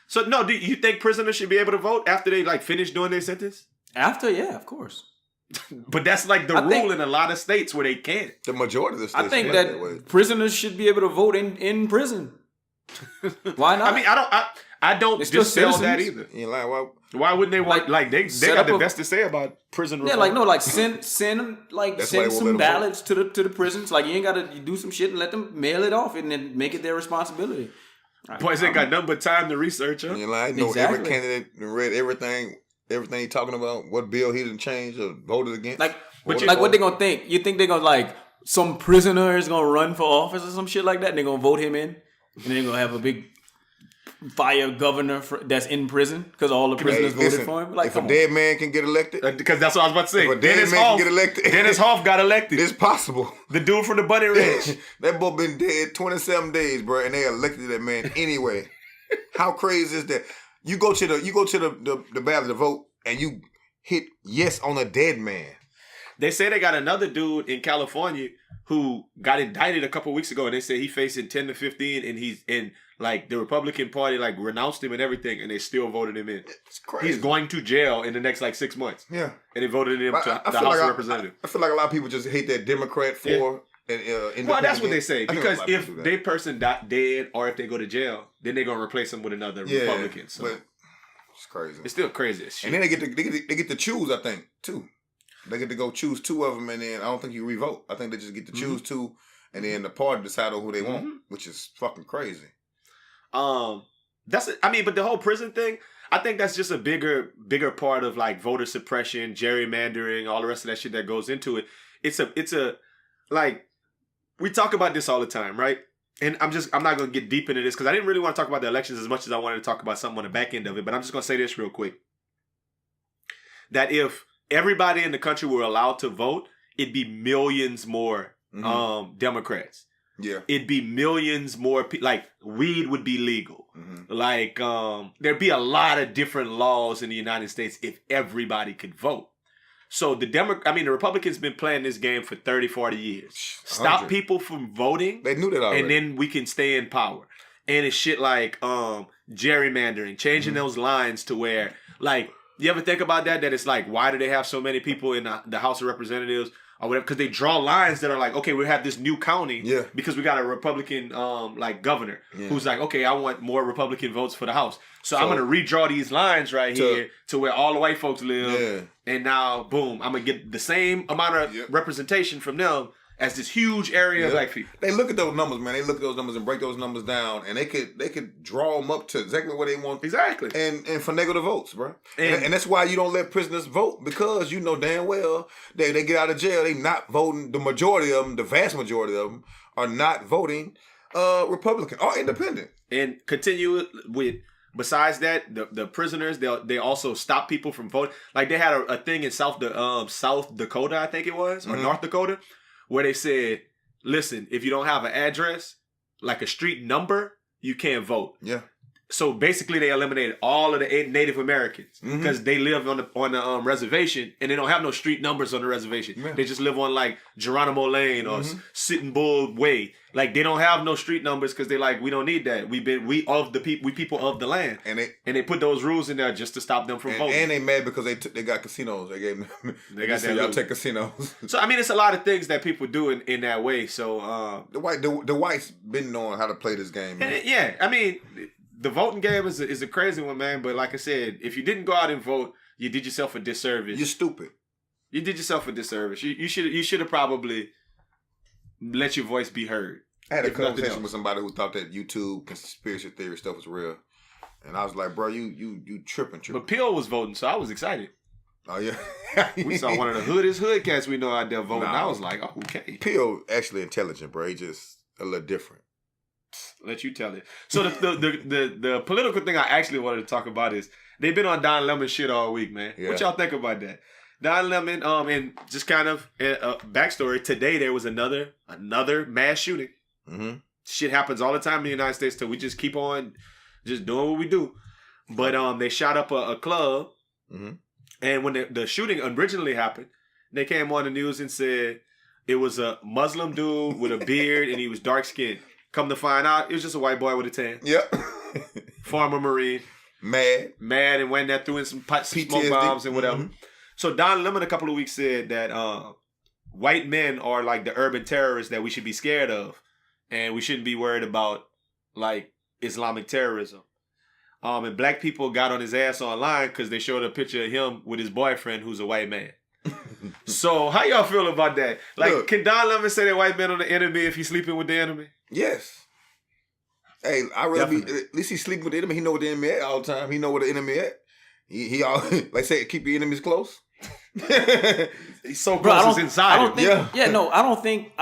So no, do you think prisoners should be able to vote after they like finish doing their sentence? After, yeah, of course. But that's like the rule in a lot of states where they can't. The majority of the states. I think that prisoners should be able to vote in prison. Why not? I mean, I don't dispel that either. You like, why wouldn't they want like they got the best to say about prison reform? Yeah, like no, like send some ballots to the prisons. Like you ain't gotta do some shit and let them mail it off and then make it their responsibility. Boys ain't got nothing but time to research, huh? You know, I know every candidate read everything he talking about, what bill he didn't change or voted against. Like what they gonna think? You think they gonna like some prisoner is gonna run for office or some shit like that and they gonna vote him in? And they're gonna have a big fire governor that's in prison because all the prisoners voted for him. Like, if a dead man can get elected, because that's what I was about to say. If a dead man can get elected, Dennis Hoff got elected. It's possible. The dude from the Bunny Ranch. That boy been dead 27 days, bro, and they elected that man anyway. How crazy is that? You go to the ballot to vote, and you hit yes on a dead man. They say they got another dude in California who got indicted a couple weeks ago, and they say he facing 10 to 15, and he's in like the Republican Party like renounced him and everything, and they still voted him in. It's crazy. He's going to jail in the next like 6 months. Yeah, and they voted him to the House of Representatives. I feel like a lot of people just hate that Democrat for. Well, that's what they say, because if their person dead or if they go to jail, then they're gonna replace them with another Republican. So but it's crazy. It's still crazy as shit. And then they get to choose, I think, too. They get to go choose two of them, and then I don't think you revote. I think they just get to choose two, and then the party decide on who they want, which is fucking crazy. But the whole prison thing, I think that's just a bigger part of like voter suppression, gerrymandering, all the rest of that shit that goes into it. It's a like, we talk about this all the time, right? And I'm not going to get deep into this because I didn't really want to talk about the elections as much as I wanted to talk about something on the back end of it. But I'm just going to say this real quick. That if everybody in the country were allowed to vote, it'd be millions more Democrats. Yeah. It'd be millions more like weed would be legal. Like there'd be a lot of different laws in the United States if everybody could vote. So the Republicans been playing this game for 30, 40 years. Stop people from voting. They knew that already. And then we can stay in power. And it's shit like gerrymandering, changing those lines to where, like, you ever think about that? That it's like, why do they have so many people in the House of Representatives or whatever? Because they draw lines that are like, okay, we have this new county because we got a Republican like governor who's like, okay, I want more Republican votes for the House. So I'm going to redraw these lines right here to where all the white folks live. Yeah. And now, boom, I'm going to get the same amount of representation from them as this huge area of black people. They look at those numbers, man. They look at those numbers and break those numbers down, and they could draw them up to exactly what they want. Exactly. And finagle the votes, bro. And that's why you don't let prisoners vote, because you know damn well they get out of jail, they not voting. The majority of them, the vast majority of them, are not voting Republican or independent. And continue with. Besides that, the prisoners, they also stop people from voting. Like they had a thing in South Dakota, I think it was, or North Dakota, where they said, listen, if you don't have an address, like a street number, you can't vote. Yeah. So basically, they eliminated all of the Native Americans because they live on the reservation and they don't have no street numbers on the reservation. Yeah. They just live on like Geronimo Lane or Sitting Bull Way. Like they don't have no street numbers because they're like, we don't need that. We people of the land, and they put those rules in there just to stop them from voting. And they mad because they got casinos. They gave them. They got that. Y'all take casinos. So I mean, it's a lot of things that people do in that way. So the whites been knowing how to play this game. Man. Yeah, I mean. The voting game is a crazy one, man. But like I said, if you didn't go out and vote, you did yourself a disservice. You're stupid. You did yourself a disservice. You should have probably let your voice be heard. I had a conversation with somebody who thought that YouTube conspiracy theory stuff was real, and I was like, "Bro, you tripping." But Peel was voting, so I was excited. Oh yeah, we saw one of the hood cats we know out there voting. I was like, "Oh, okay." Peel actually intelligent, bro. He just a little different. Let you tell it. So the political thing I actually wanted to talk about is they've been on Don Lemon shit all week, man. Yeah. What y'all think about that? Don Lemon, and just kind of a backstory. Today there was another mass shooting. Mm-hmm. Shit happens all the time in the United States, so we just keep on just doing what we do. But they shot up a club, and when the shooting originally happened, they came on the news and said it was a Muslim dude with a beard and he was dark skinned. Come to find out, it was just a white boy with a tan. Yep. Former Marine. Mad, and went there, threw in some smoke bombs and whatever. So Don Lemon a couple of weeks said that white men are like the urban terrorists that we should be scared of. And we shouldn't be worried about like Islamic terrorism. And black people got on his ass online because they showed a picture of him with his boyfriend who's a white man. So how y'all feel about that? Like, look, can Don Lemon say that white men are the enemy if he's sleeping with the enemy? Yes. Hey, I really at least he's sleeping with the enemy. He know what the enemy at all the time. He know where the enemy at. He all like say keep your enemies close. He's so close, it's inside. I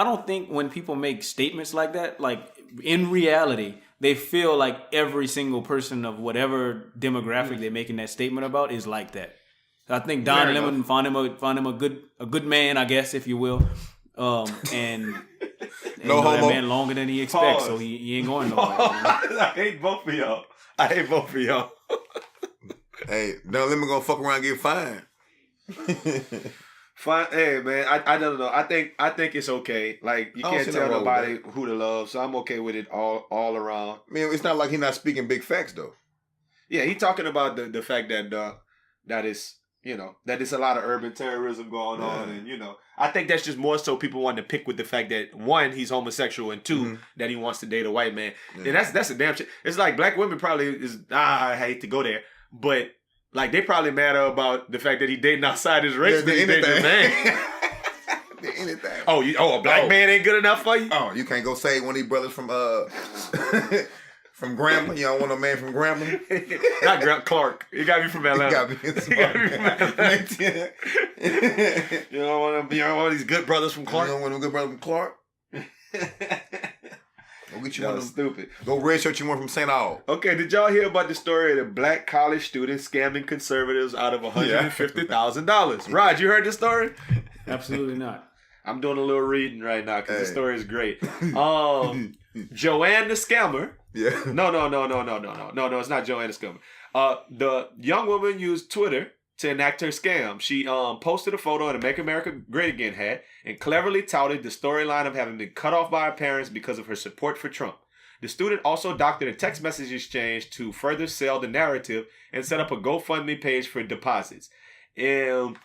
don't think when people make statements like that, like in reality, they feel like every single person of whatever demographic they're making that statement about is like that. I think Don Lemon found him a good man, I guess, if you will. And no homo. That man longer than he expects, so he ain't going nowhere. I hate both of y'all. Hey, Don Lemon gonna fuck around and get fined. Fine. Hey man, I don't know. I think it's okay. Like you can't tell nobody who to love, so I'm okay with it all around. I mean, it's not like he's not speaking big facts though. Yeah, he talking about the fact that is. You know, that there's a lot of urban terrorism going on. And, you know, I think that's just more so people wanting to pick with the fact that, one, he's homosexual, and two, that he wants to date a white man. Yeah. And that's a damn shit. It's like black women probably is, I hate to go there. But, like, they probably matter about the fact that he dating outside his race. Yeah, anything. Anything. A black man ain't good enough for you? Oh, you can't go save one of these brothers from from Grandma. You don't want no man from Grandma. Not Clark. You got to be from Atlanta. You got to be from Atlanta. You don't want these good brothers from Clark. You don't want them good brothers from Clark. Go get you one of them. Stupid. Go red shirt you one from St. Aug. Okay, did y'all hear about the story of the black college student scamming conservatives out of $150,000? Rod, you heard this story? Absolutely not. I'm doing a little reading right now because the story is great. Joanne the scammer. Yeah. No, it's not Joanne the scammer. The young woman used Twitter to enact her scam. She posted a photo in a Make America Great Again hat and cleverly touted the storyline of having been cut off by her parents because of her support for Trump. The student also doctored a text message exchange to further sell the narrative and set up a GoFundMe page for deposits. It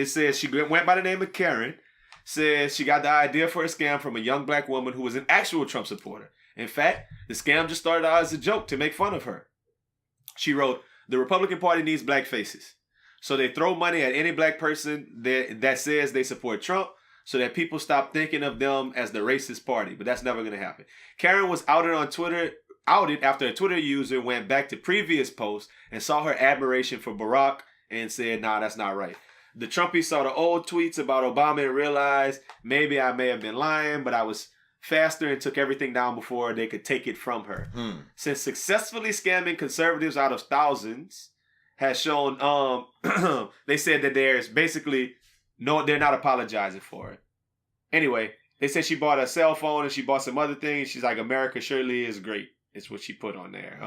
says she went by the name of Karen. Says she got the idea for a scam from a young black woman who was an actual Trump supporter. In fact, the scam just started out as a joke to make fun of her. She wrote, "The Republican Party needs black faces. So they throw money at any black person that says they support Trump so that people stop thinking of them as the racist party." But that's never going to happen. Karen was outed on Twitter, after a Twitter user went back to previous posts and saw her admiration for Barack and said, "Nah, that's not right." The Trumpies saw the old tweets about Obama and realized maybe I may have been lying, but I was faster and took everything down before they could take it from her. Since successfully scamming conservatives out of thousands has shown, they said that there's basically they're not apologizing for it. Anyway, they said she bought a cell phone and she bought some other things. She's like, "America surely is great." It's what she put on there.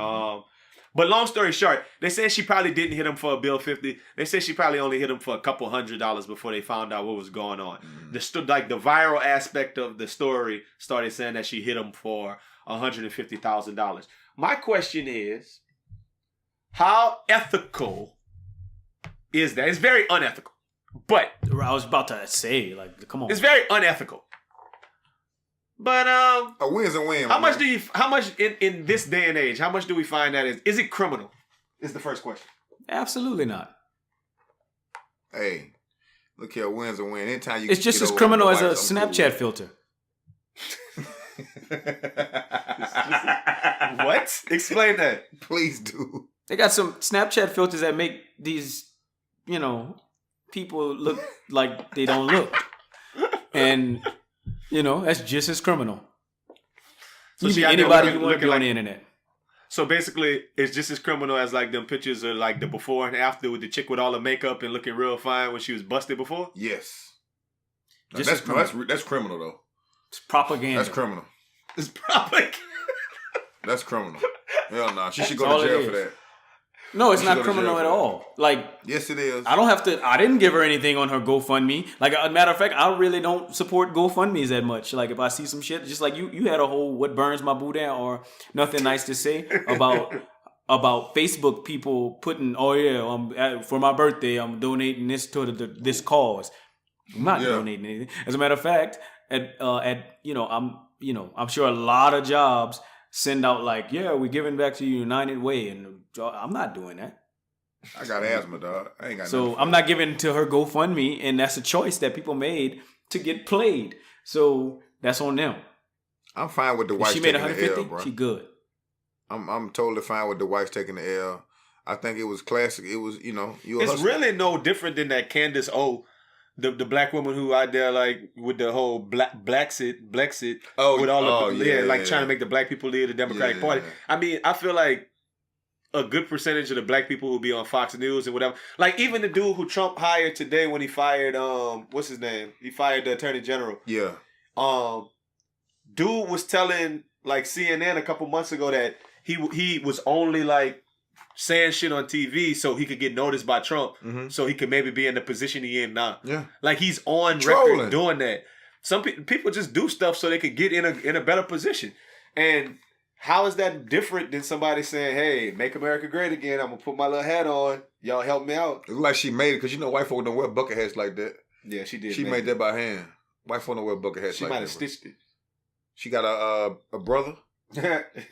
But long story short, they said she probably didn't hit him for $1.50. They said she probably only hit him for a couple $100 before they found out what was going on. The viral aspect of the story started saying that she hit him for $150,000. My question is, how ethical is that? It's very unethical. But I was about to say, like, come on. It's very unethical. But a win's a win. How much in this day and age, how much do we find that is it criminal? Is the first question. Absolutely not. Hey, look here, a win's a win. Anytime you It's just as criminal as a Snapchat filter. What? Explain that. Please do. They got some Snapchat filters that make these, people look like they don't look. And that's just as criminal. So you be anybody you want to be on the internet. So basically, it's just as criminal as like them pictures of like the before and after with the chick with all the makeup and looking real fine when she was busted before? Yes. That's criminal though. It's propaganda. That's criminal. It's propaganda. That's criminal. Hell no. She should go to jail for that. No, it's not criminal at all. Like, yes, it is. I didn't give her anything on her GoFundMe. Like, a matter of fact, I really don't support GoFundMes that much. Like, if I see some shit, just like you had a whole what burns my boudin or nothing nice to say about Facebook people putting, for my birthday, I'm donating this to this cause. I'm not donating anything. As a matter of fact, I'm sure a lot of jobs send out like, we're giving back to you United Way, and I'm not doing that. I got asthma, dog. I ain't got. So I'm not giving to her GoFundMe, and that's a choice that people made to get played. So that's on them. I'm fine with the wife taking the L, bro. She good. I'm totally fine with the wife taking the L. I think it was classic. It was, it's really no different than that Candace O. The black woman who out there like with the whole Blexit with all trying to make the black people lead the Democratic Party. I mean, I feel like a good percentage of the black people who be on Fox News and whatever, like even the dude who Trump hired today when he fired what's his name? He fired the Attorney General. Yeah. Dude was telling like CNN a couple months ago that he was only like saying shit on TV so he could get noticed by Trump, so he could maybe be in the position he in now. Yeah, like he's on record doing that. Some people just do stuff so they could get in a better position. And how is that different than somebody saying, "Hey, make America great again. I'm gonna put my little hat on. Y'all help me out." It look like she made it because white folk don't wear bucket hats like that. Yeah, she did. She made that by hand. White folk don't wear bucket hats. She might have stitched it. She got a brother.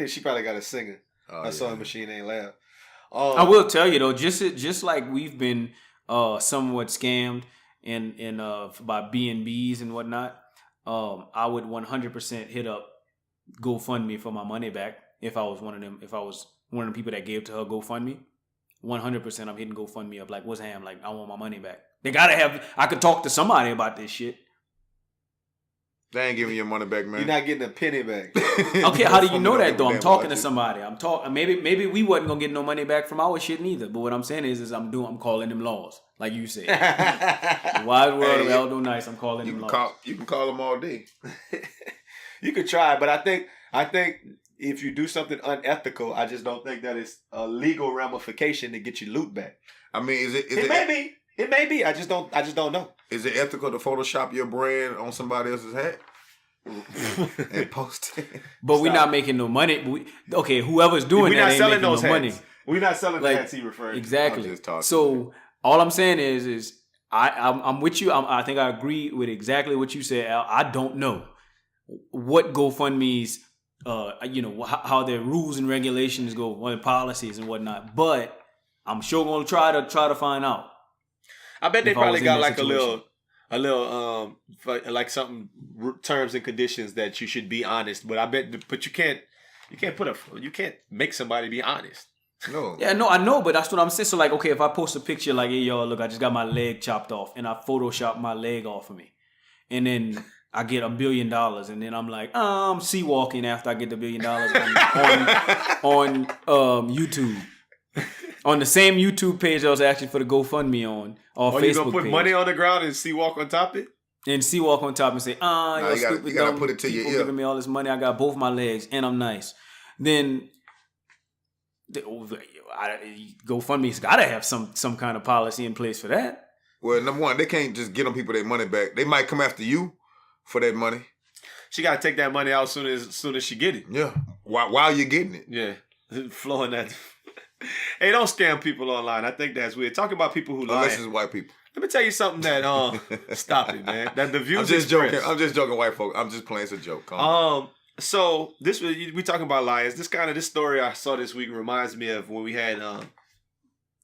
She probably got a singer. Her sewing machine ain't loud. I will tell you though, just like we've been somewhat scammed in by B&Bs and whatnot, I would 100% hit up GoFundMe for my money back if I was one of them. If I was one of the people that gave to her GoFundMe, 100% I'm hitting GoFundMe up like, what's ham? Like, I want my money back. They gotta have. I could talk to somebody about this shit. They ain't giving your money back, man. You're not getting a penny back. Okay, how do you know that though? I'm talking to somebody. I'm talking. Maybe we wasn't gonna get no money back from our shit neither. But what I'm saying is I'm calling them laws, like you said. The wide world of Aldo Nice. I'm calling them laws. You can call them all day. You could try, but I think if you do something unethical, I just don't think that it's a legal ramification to get your loot back. I mean, It may be. I just don't know. Is it ethical to Photoshop your brand on somebody else's hat? and post it. But we're not making no money. Whoever's doing that ain't making no money. We're not selling Like, the hats he referred to. Exactly. So all I'm saying is I'm with you. I think I agree with exactly what you said, Al. I don't know what GoFundMe's, how their rules and regulations go, what their policies and whatnot. But I'm sure going to try to find out. I bet they probably got like a little like something terms and conditions that you should be honest. But you can't make somebody be honest. No. Yeah, no, I know, but that's what I'm saying. So like, okay, if I post a picture like, hey, yo, look, I just got my leg chopped off, and I Photoshop my leg off of me, and then I get $1 billion, and then I'm like, I'm sea walking after I get the $1 billion on YouTube. On the same YouTube page I was actually for the GoFundMe on Facebook you gonna put page. Money on the ground and sea walk on top of it? And sea walk on top and say, you stupid gotta dumb put it to your people ear. giving me all this money. I got both my legs and I'm nice. Then GoFundMe's got to have some kind of policy in place for that. Well, number one, they can't just get them people their money back. They might come after you for that money. She got to take that money out as soon as she get it. Yeah, while you're getting it. Yeah, flowing that. Hey, don't scam people online. I think that's weird. Talking about people who lie. Unless it's white people. Let me tell you something that stop it, man. That the views. I'm just joking. I'm just joking, white folk. I'm just playing. It's a joke. So this was we talking about liars. This story I saw this week reminds me of when we had.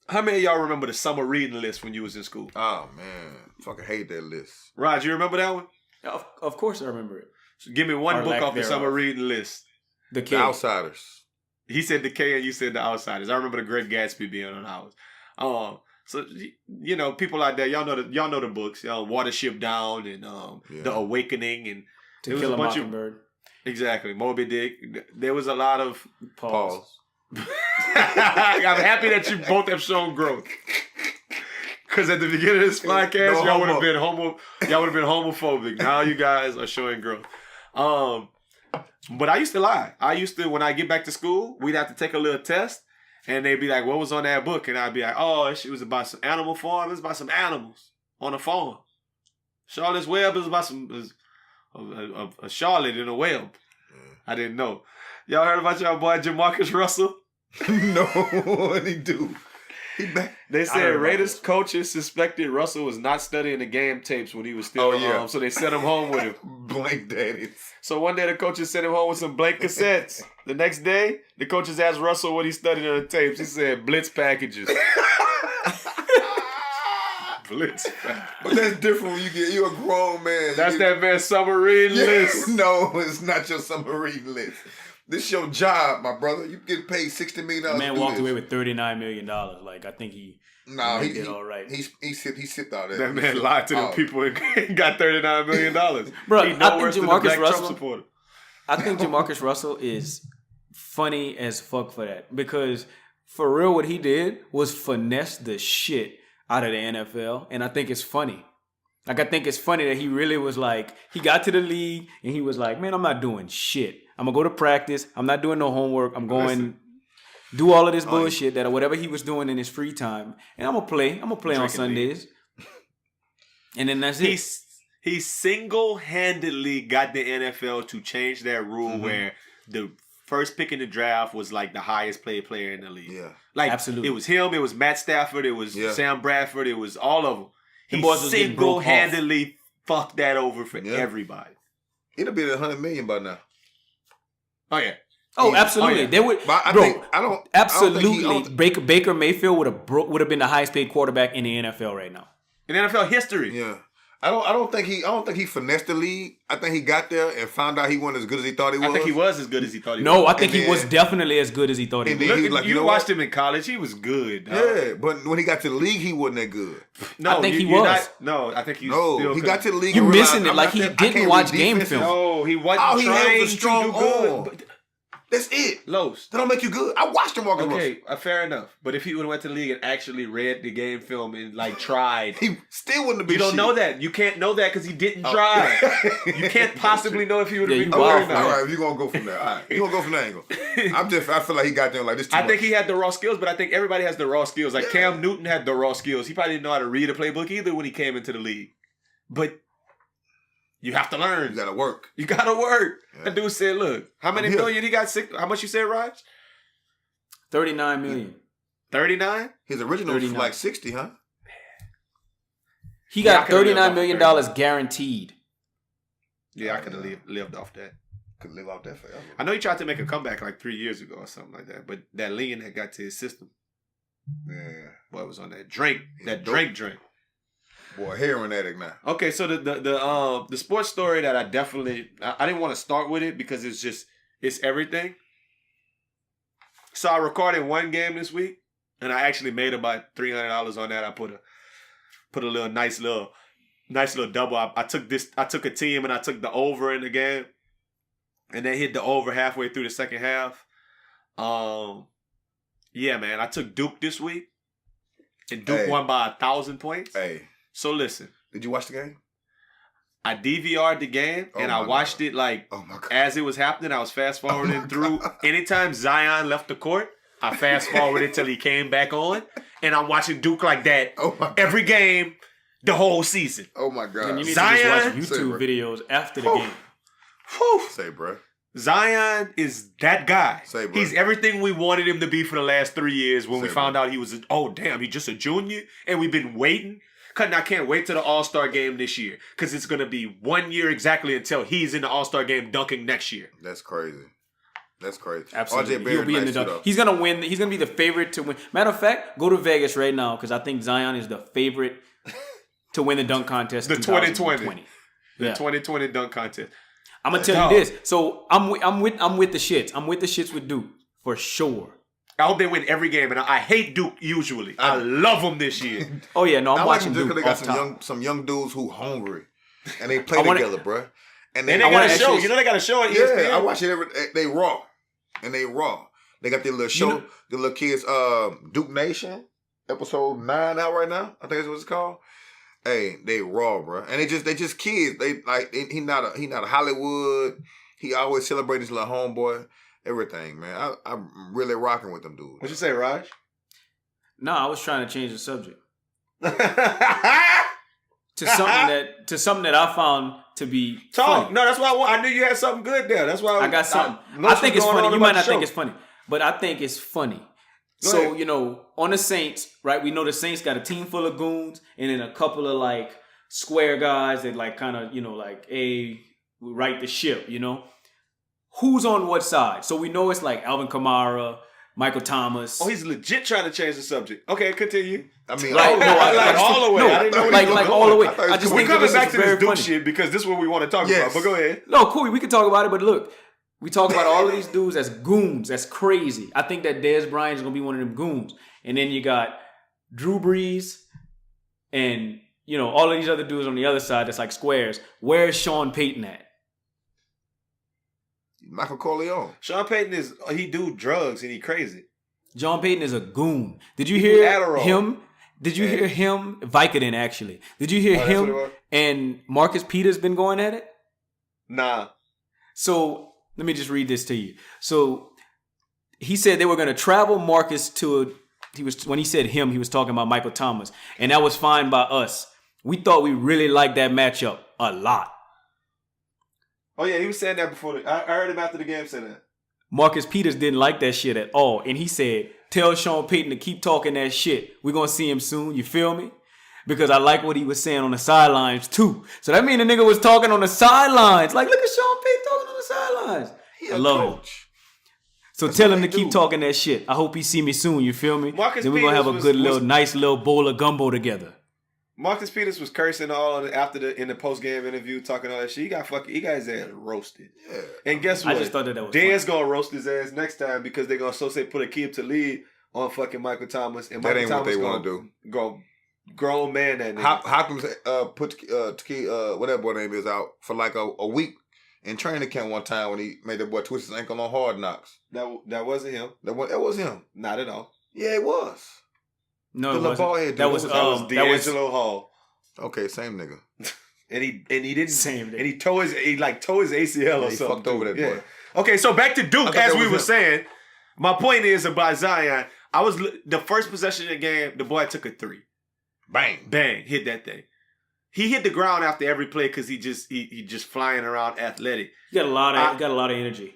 How many of y'all remember the summer reading list when you was in school? Oh man, fucking hate that list. Rod, you remember that one? Of course I remember it. So give me one book off the summer reading list. The Outsiders. He said the K and you said the Outsiders. I remember the Great Gatsby being on ours. So people out there, y'all know the books. Watership Down and The Awakening and To Kill a Mockingbird. Exactly, Moby Dick. There was a lot of Pause. I'm happy that you both have shown growth. Because at the beginning of this podcast, y'all would have been homophobic. Now you guys are showing growth. But I used to lie. When I get back to school, we'd have to take a little test, and they'd be like, "What was on that book?" And I'd be like, "Oh, it was about some animal farm. It was about some animals on a farm. Charlotte's Web is about a Charlotte in a web." I didn't know. Y'all heard about y'all boy Jamarcus Russell? No, what he do? They said Raiders coaches suspected Russell was not studying the game tapes when he was still home, so they sent him home with him. Blank daddies. So one day the coaches sent him home with some blank cassettes. The next day, the coaches asked Russell what he studied on the tapes. He said blitz packages. Blitz packages. But that's different when you're a grown man. That's that man's summer reading list. No, it's not your summer reading list. This your job, my brother. You get paid $60 million. The man walked away with $39 million. Like, I think he did all right. He sipped out that. That man lied to them people and got $39 million. Bro, I think Jamarcus Russell is funny as fuck for that. Because for real, what he did was finesse the shit out of the NFL. And I think it's funny. Like, I think it's funny that he really was like, he got to the league and he was like, man, I'm not doing shit. I'm going to go to practice. I'm not doing no homework. I'm going do all of this bullshit that whatever he was doing in his free time. And I'm going to play. I'm going to play on Sundays. And then that's it. He single-handedly got the NFL to change that rule where the first pick in the draft was like the highest paid player in the league. Yeah. Like, absolutely. It was him. It was Matt Stafford. It was Sam Bradford. It was all of them. He single-handedly fucked that over for everybody. It'll be at $100 million by now. Oh yeah. Oh, absolutely. Oh, yeah. They would. Absolutely. Baker Mayfield would have been the highest paid quarterback in the NFL right now. In NFL history. Yeah. I don't think he finessed the league. I think he got there and found out he wasn't as good as he thought he was. I think he was as good as he thought he was. No, I think he was definitely as good as he thought he was. Look, you watched him in college. He was good. Dog. Yeah, but when he got to the league, he wasn't that good. No, I think he was. I think he he got to the league. You're missing it. Like, he didn't watch game film. No, he wasn't trying to do good. That's it. Los. That don't make you good. I watched him walk in. Okay, fair enough. But if he would have went to the league and actually read the game film and like tried, he still wouldn't have been. You don't know that. You can't know that because he didn't try. You can't possibly know if he would have been good. All right, you're gonna go from there. All right, you're gonna go from that angle. I feel like he got there like this. I think he had the raw skills, but I think everybody has the raw skills. Like Cam Newton had the raw skills. He probably didn't know how to read a playbook either when he came into the league. But You have to learn. You gotta work. You gotta work. Yeah. That dude said, look, how many million he got? How much you said, Raj? 39 million. 39? His original was like 60, huh? He got $39 million guaranteed. Yeah, I could have lived off that. Could live off that forever. I know he tried to make a comeback like 3 years ago or something like that, but that lean had got to his system. Yeah. Boy, it was on that drink. Drink. Boy, heroin addict now. Okay, so the sports story that I didn't want to start with it because it's everything. So I recorded one game this week, and I actually made about $300 on that. I put a little nice little double. I took a team and I took the over in the game, and they hit the over halfway through the second half. Yeah, man, I took Duke this week, and Duke won by 1,000 points. Hey, so listen, did you watch the game? I DVR'd the game and I watched it like as it was happening. I was fast forwarding through. Anytime Zion left the court, I fast forwarded till he came back on, and I'm watching Duke like that every game, the whole season. Oh my God! And you need Zion, to just watch YouTube videos after the game. Say, bro. Zion is that guy. Say, bro. He's everything we wanted him to be for the last 3 years. When we found out he was, he's just a junior, and we've been waiting. And I can't wait to the All-Star game this year because it's going to be 1 year exactly until he's in the All-Star game dunking next year. That's crazy. Absolutely. He'll be in the dunk. He's going to win. He's going to be the favorite to win. Matter of fact, go to Vegas right now because I think Zion is the favorite to win the dunk contest. The 2020. The Yeah. 2020 dunk contest. I'm going to tell you this. So I'm with the shits. I'm with the shits with Duke for sure. I hope they win every game, and I hate Duke usually. I love them this year. Oh yeah, no, I'm watching Duke. They got some young dudes who hungry, and they play together, bro. And they got a show. You know they got a show on ESPN. Yeah, I watch it They raw. They got their little show. The little kids, Duke Nation, episode 9 out right now. I think that's what it's called. Hey, they raw, bro, and they just kids. He not a Hollywood. He always celebrating his little homeboy. Everything, man. I'm really rocking with them dudes. What you say, Raj? No, I was trying to change the subject to something that I found to be funny. No, that's why I knew you had something good there. That's why I got something. I think it's funny. You might not think it's funny, but I think it's funny. So, on the Saints, right? We know the Saints got a team full of goons and then a couple of like square guys that like kind of, we right the ship, Who's on what side? So we know it's like Alvin Kamara, Michael Thomas. Oh, he's legit trying to change the subject. Okay, continue. I mean, all the way. I didn't know all the way. I just we're think coming back to this Duke funny. shit because this is what we want to talk about. But go ahead. No, cool. We can talk about it. But look, we talk about all of these dudes as goons. That's crazy. I think that Dez Bryant is going to be one of them goons. And then you got Drew Brees and, all of these other dudes on the other side that's like squares. Where's Sean Payton at? Michael Corleone. Sean Payton he do drugs and he crazy. Sean Payton is a goon. Did you hear him? Did you hear him? Vicodin, actually. Did you hear him and Marcus Peters been going at it? Nah. So let me just read this to you. So he said they were going to travel Marcus when he said him, he was talking about Michael Thomas. And that was fine by us. We thought we really liked that matchup a lot. Oh, yeah, he was saying that before. I heard him after the game say that. Marcus Peters didn't like that shit at all. And he said, tell Sean Payton to keep talking that shit. We're going to see him soon. You feel me? Because I like what he was saying on the sidelines, too. So that means the nigga was talking on the sidelines. Like, look at Sean Payton talking on the sidelines. I love him. So tell him to keep talking that shit. I hope he see me soon. You feel me? Then we're going to have a good nice little bowl of gumbo together. Marcus Peters was cursing in the post game interview, talking all that shit. He got his ass roasted. Yeah. And guess what? I just thought that was Dan's gonna roast his ass next time because they're gonna put a kid to lead on fucking Michael Thomas. And that Michael ain't Thomas what they want to do. Go grown man that nigga. Hopkins put whatever boy name is out for like a week in training camp one time when he made that boy twist his ankle on Hard Knocks. That wasn't him. That was him. Not at all. Yeah, it was. No, it wasn't. That was D'Angelo Hall. Okay, same nigga. and he didn't. Same nigga. And he tore his ACL or he something. Fucked over that boy. Okay, so back to Duke, as we were saying. My point is about Zion. The first possession of the game, the boy took a 3. Bang. Bang. Hit that thing. he hit the ground after every play because he just flying around athletic. He got a lot of energy.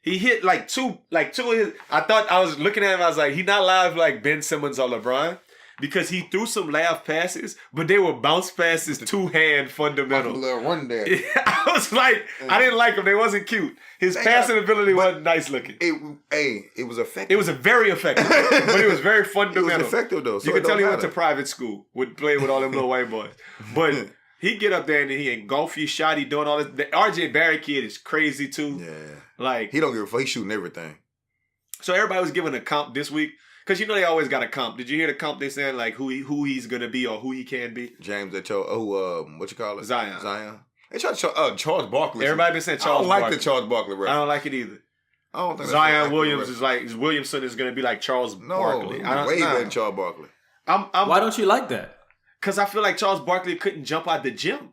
He hit like two of his. I thought I was looking at him. I was like, he not live like Ben Simmons or LeBron because he threw some laugh passes, but they were bounce passes, 2-hand fundamental. A little run there. I was like, I didn't like them. They wasn't cute. His passing ability wasn't nice looking. It was effective. It was very effective, but it was very fundamental. It was effective though. So you can tell he went to private school, would play with all them little white boys. But he get up there and he engulf your shot. He doing all this. The RJ Barrett kid is crazy too. Yeah, like he don't give a fuck. He's shooting everything. So everybody was giving a comp this week because you know they always got a comp. Did you hear the comp they saying like who he's gonna be or who he can be? James, what you call it? Zion. They tried to show Charles Barkley. Everybody been saying Charles. I don't like the Charles Barkley reference. I don't like it either. I don't think Zion Williams is like Williamson is gonna be like Charles Barkley. Way better than Charles Barkley. Why don't you like that? Because I feel like Charles Barkley couldn't jump out the gym.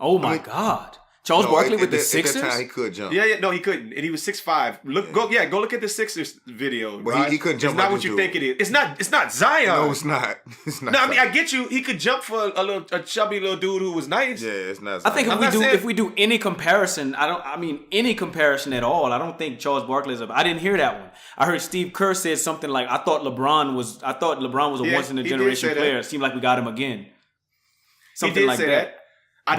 Oh my God. Charles Barkley with the Sixers? At that time, he could jump. Yeah, no, he couldn't. And he was 6'5". Go look at the Sixers video. But right? he couldn't jump. It's not what you think it is. It's not Zion. No, it's not. It's not. No, I mean, I get you. He could jump for a chubby little dude who was nice. Yeah, it's not Zion. I think if we do any comparison, any comparison at all, I don't think Charles Barkley is I didn't hear that one. I heard Steve Kerr said something like, I thought LeBron was a once in a generation player. It seemed like we got him again. Something like that. I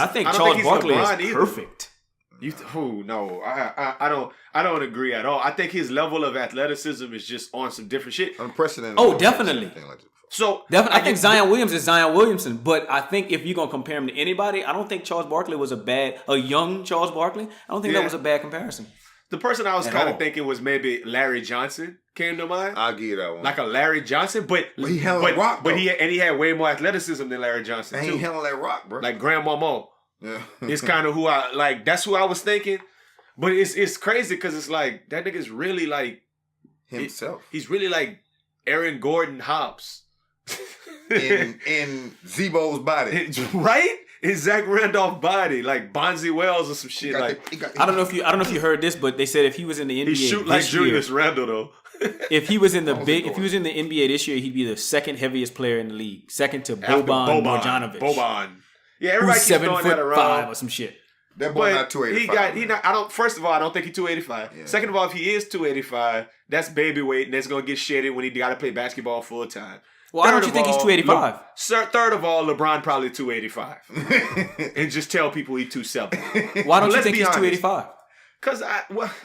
think Charles Barkley is perfect. No, I don't agree at all. I think his level of athleticism is just on some different shit. Unprecedented. Oh, definitely. So I think Zion Williams is Zion Williamson, but I think if you're gonna compare him to anybody, I don't think Charles Barkley was a young Charles Barkley. I don't think that was a bad comparison. The person I was kind of thinking was maybe Larry Johnson came to mind. I'll give you that one. Like a Larry Johnson, but he held that rock, but he had way more athleticism than Larry Johnson too. He held that rock, bro. Like Grandmama. Yeah. It's kind of who I like. That's who I was thinking. But it's crazy because it's like that nigga's really like himself. He's really like Aaron Gordon Hobbs in Zebo's body, right? In Zach Randolph body, like Bonzi Wells or some shit. I don't know if you heard this, but they said if he was in the NBA, he shoot like Julius Randle though. If he was in the NBA this year, he'd be the second heaviest player in the league, second to Boban Marjanovic. Boban. Yeah, everybody keeps throwing that around. 7'5" or some shit. That boy not 285. First of all, I don't think he's 285. Yeah. Second of all, if he is 285, that's baby weight, and that's gonna get shitted when he got to play basketball full time. Why don't you think he's 285? Third of all, LeBron probably 285, and just tell people he's 270. Why don't you think he's 285? Because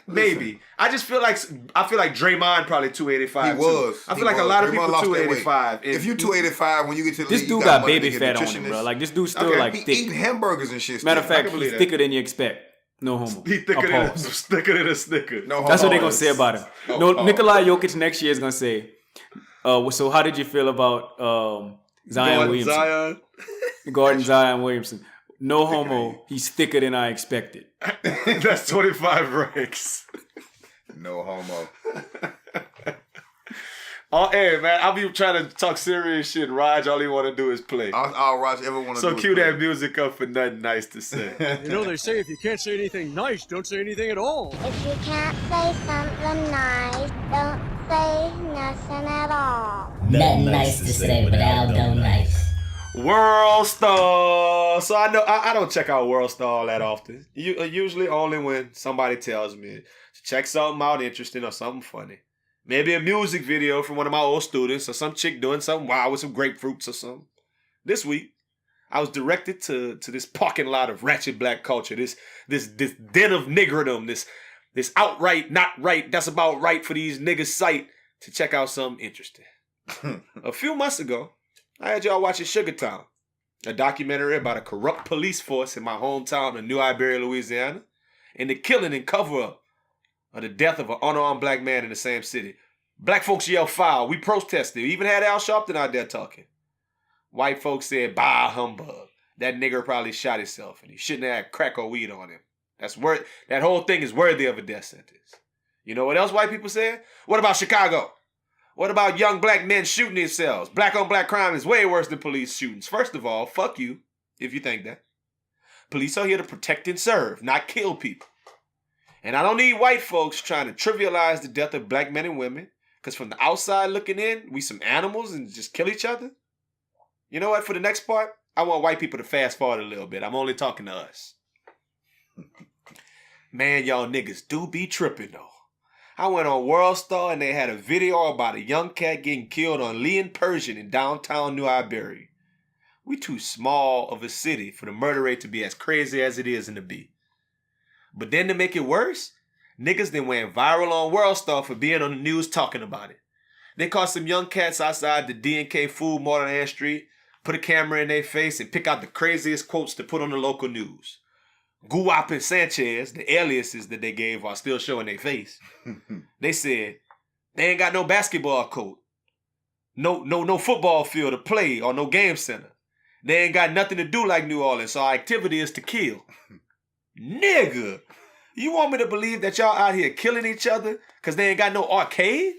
maybe I just feel like Draymond probably 285. He was. I feel like a lot of people 285. If you 285 when you get to the this league, dude got baby fat on him, bro. Like this dude's still like thick. Eating hamburgers and shit. Matter of fact, he's thicker than you expect. No homo. He's thicker than a Snicker. No homo. That's what they're gonna say about him. Nikola Jokic next year is gonna say. So how did you feel about Zion Williamson? Zion Williamson. No homo. He's thicker than I expected. That's 25 ranks. No homo. Oh, hey, man, I'll be trying to talk serious shit. Raj, all he want to do is play. All Raj ever want to do So cue that music up for nothing nice to say. They say if you can't say anything nice, don't say anything at all. If you can't say something nice, don't say nothing at all. Nothing nice to say, but Aldo nice. World Star. So I don't check out World Star that often. Usually only when somebody tells me to check something out interesting or something funny. Maybe a music video from one of my old students or some chick doing something wild with some grapefruits or something. This week, I was directed to this parking lot of ratchet black culture, this den of niggerdom, this outright not right, that's about right for these niggas site to check out something interesting. A few months ago, I had y'all watching Sugar Town, a documentary about a corrupt police force in my hometown of New Iberia, Louisiana, and the killing and cover-up of the death of an unarmed black man in the same city. Black folks yelled foul. We protested. We even had Al Sharpton out there talking. White folks said, bah, humbug. That nigger probably shot himself, and he shouldn't have had crack or weed on him. That whole thing is worthy of a death sentence. You know what else white people said? What about Chicago? What about young black men shooting themselves? Black on black crime is way worse than police shootings. First of all, fuck you if you think that. Police are here to protect and serve, not kill people. And I don't need white folks trying to trivialize the death of black men and women, because from the outside looking in, we some animals and just kill each other. You know what? For the next part, I want white people to fast forward a little bit. I'm only talking to us. Man, y'all niggas do be tripping, though. I went on World Star and they had a video about a young cat getting killed on Lee and Persian in downtown New Iberia. We too small of a city for the murder rate to be as crazy as it is in the B. But then to make it worse, niggas then went viral on World Star for being on the news talking about it. They caught some young cats outside the D&K Food Mart on Ann Street, put a camera in their face and pick out the craziest quotes to put on the local news. Guap and Sanchez, the aliases that they gave are still showing their face. They said, they ain't got no basketball court, no football field to play or no game center. They ain't got nothing to do like New Orleans, so our activity is to kill. Nigga, you want me to believe that y'all out here killing each other because they ain't got no arcade?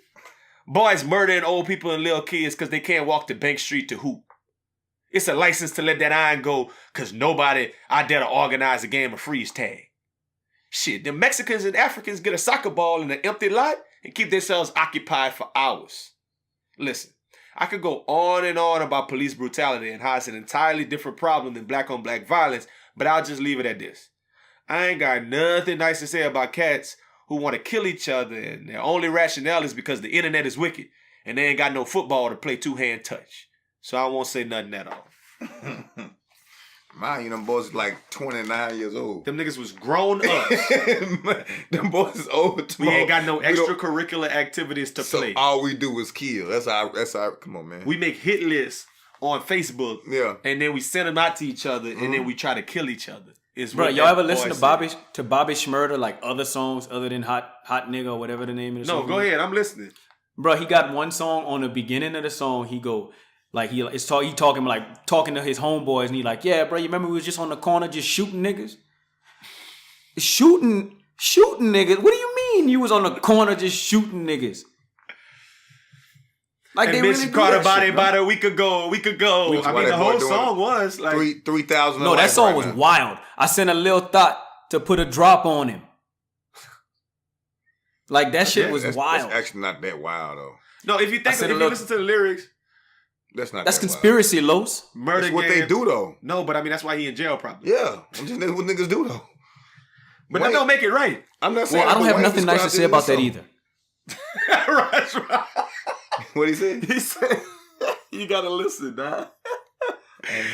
Boys murdering old people and little kids because they can't walk to Bank Street to hoop. It's a license to let that iron go because nobody out there to organize a game of freeze tag. Shit, the Mexicans and Africans get a soccer ball in an empty lot and keep themselves occupied for hours. Listen, I could go on and on about police brutality and how it's an entirely different problem than black-on-black violence, but I'll just leave it at this. I ain't got nothing nice to say about cats who want to kill each other and their only rationale is because the internet is wicked and they ain't got no football to play two-hand touch. So I won't say nothing at all. Mind you, them boys is like 29 years old. Them niggas was grown up. Them boys is old. We ain't got no extracurricular activities to play. So all we do is kill. That's our. Come on, man. We make hit lists on Facebook. Yeah. And then we send them out to each other, and then we try to kill each other. Bro, y'all ever listen to Bobby Shmurda, like other songs other than Hot Nigga or whatever the name of the song? No, go ahead. I'm listening. Bro, he got one song on the beginning of the song. He go like he talking to his homeboys, and he like, yeah, bro, you remember we was just on the corner just shooting niggas? Shooting niggas? What do you mean you was on the corner just shooting niggas? Like and they bitch really caught a body shit, about a week ago. I mean, the whole song was like 3,000. No, that song was wild. I sent a little thought to put a drop on him. Like that shit was wild. That's actually not that wild though. No, if you listen to the lyrics, that's conspiracy, Los. Murder. That's what they do though. No, but I mean that's why he in jail probably. Yeah, I'm just what niggas do though. But that don't make it right. I'm not saying. Well, I don't have nothing nice to say about that either. That's right. What he said? He said, "You gotta listen, dog."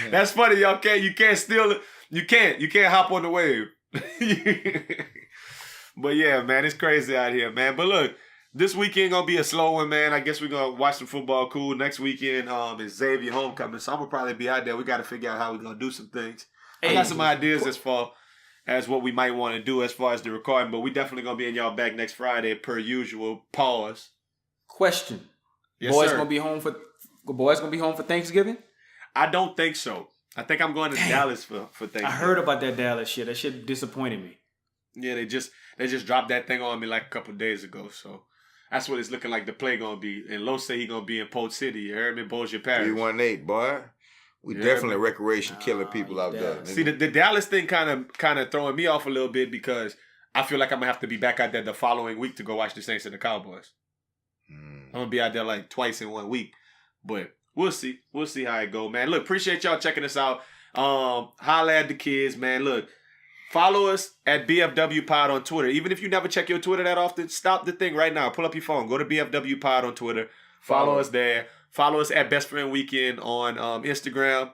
That's funny, y'all. You can't steal it. You can't hop on the wave. But yeah, man, it's crazy out here, man. But look, this weekend gonna be a slow one, man. I guess we're gonna watch some football. Cool. Next weekend is Xavier homecoming, so I'm gonna probably be out there. We gotta figure out how we're gonna do some things. I got some ideas as far as what we might want to do as far as the recording, but we definitely gonna be in y'all back next Friday per usual. Pause. Question. Yes, boys sir. gonna be home for Thanksgiving? I don't think so. I think I'm going to Dallas for Thanksgiving. I heard about that Dallas shit. That shit disappointed me. Yeah, they just dropped that thing on me like a couple days ago. So that's what it's looking like the play gonna be. And Lo say he gonna be in Port City. You heard me, Bossier Parish. 318, boy. We definitely recreation killing people out there. See, the Dallas thing kind of throwing me off a little bit because I feel like I'm gonna have to be back out there the following week to go watch the Saints and the Cowboys. I'm gonna be out there like twice in 1 week, but we'll see. We'll see how it go, man. Look, appreciate y'all checking us out. Holla at the kids, man. Look, follow us at BFW Pod on Twitter. Even if you never check your Twitter that often, stop the thing right now. Pull up your phone. Go to BFW Pod on Twitter. Follow us there. Follow us at Best Friend Weekend on Instagram.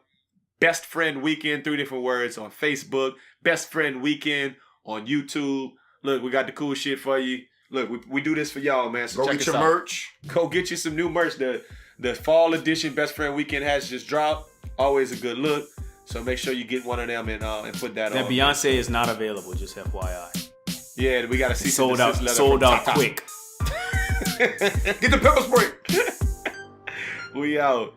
Best Friend Weekend, 3 different words on Facebook. Best Friend Weekend on YouTube. Look, we got the cool shit for you. Look, we do this for y'all, man. So go check get us your out. merch. Go get you some new merch. The fall edition Best Friend Weekend has just dropped. Always a good look. So make sure you get one of them and put that on. That Beyonce is not available, just FYI. Yeah, we got to see sold out quick. Get the pepper spray. We out.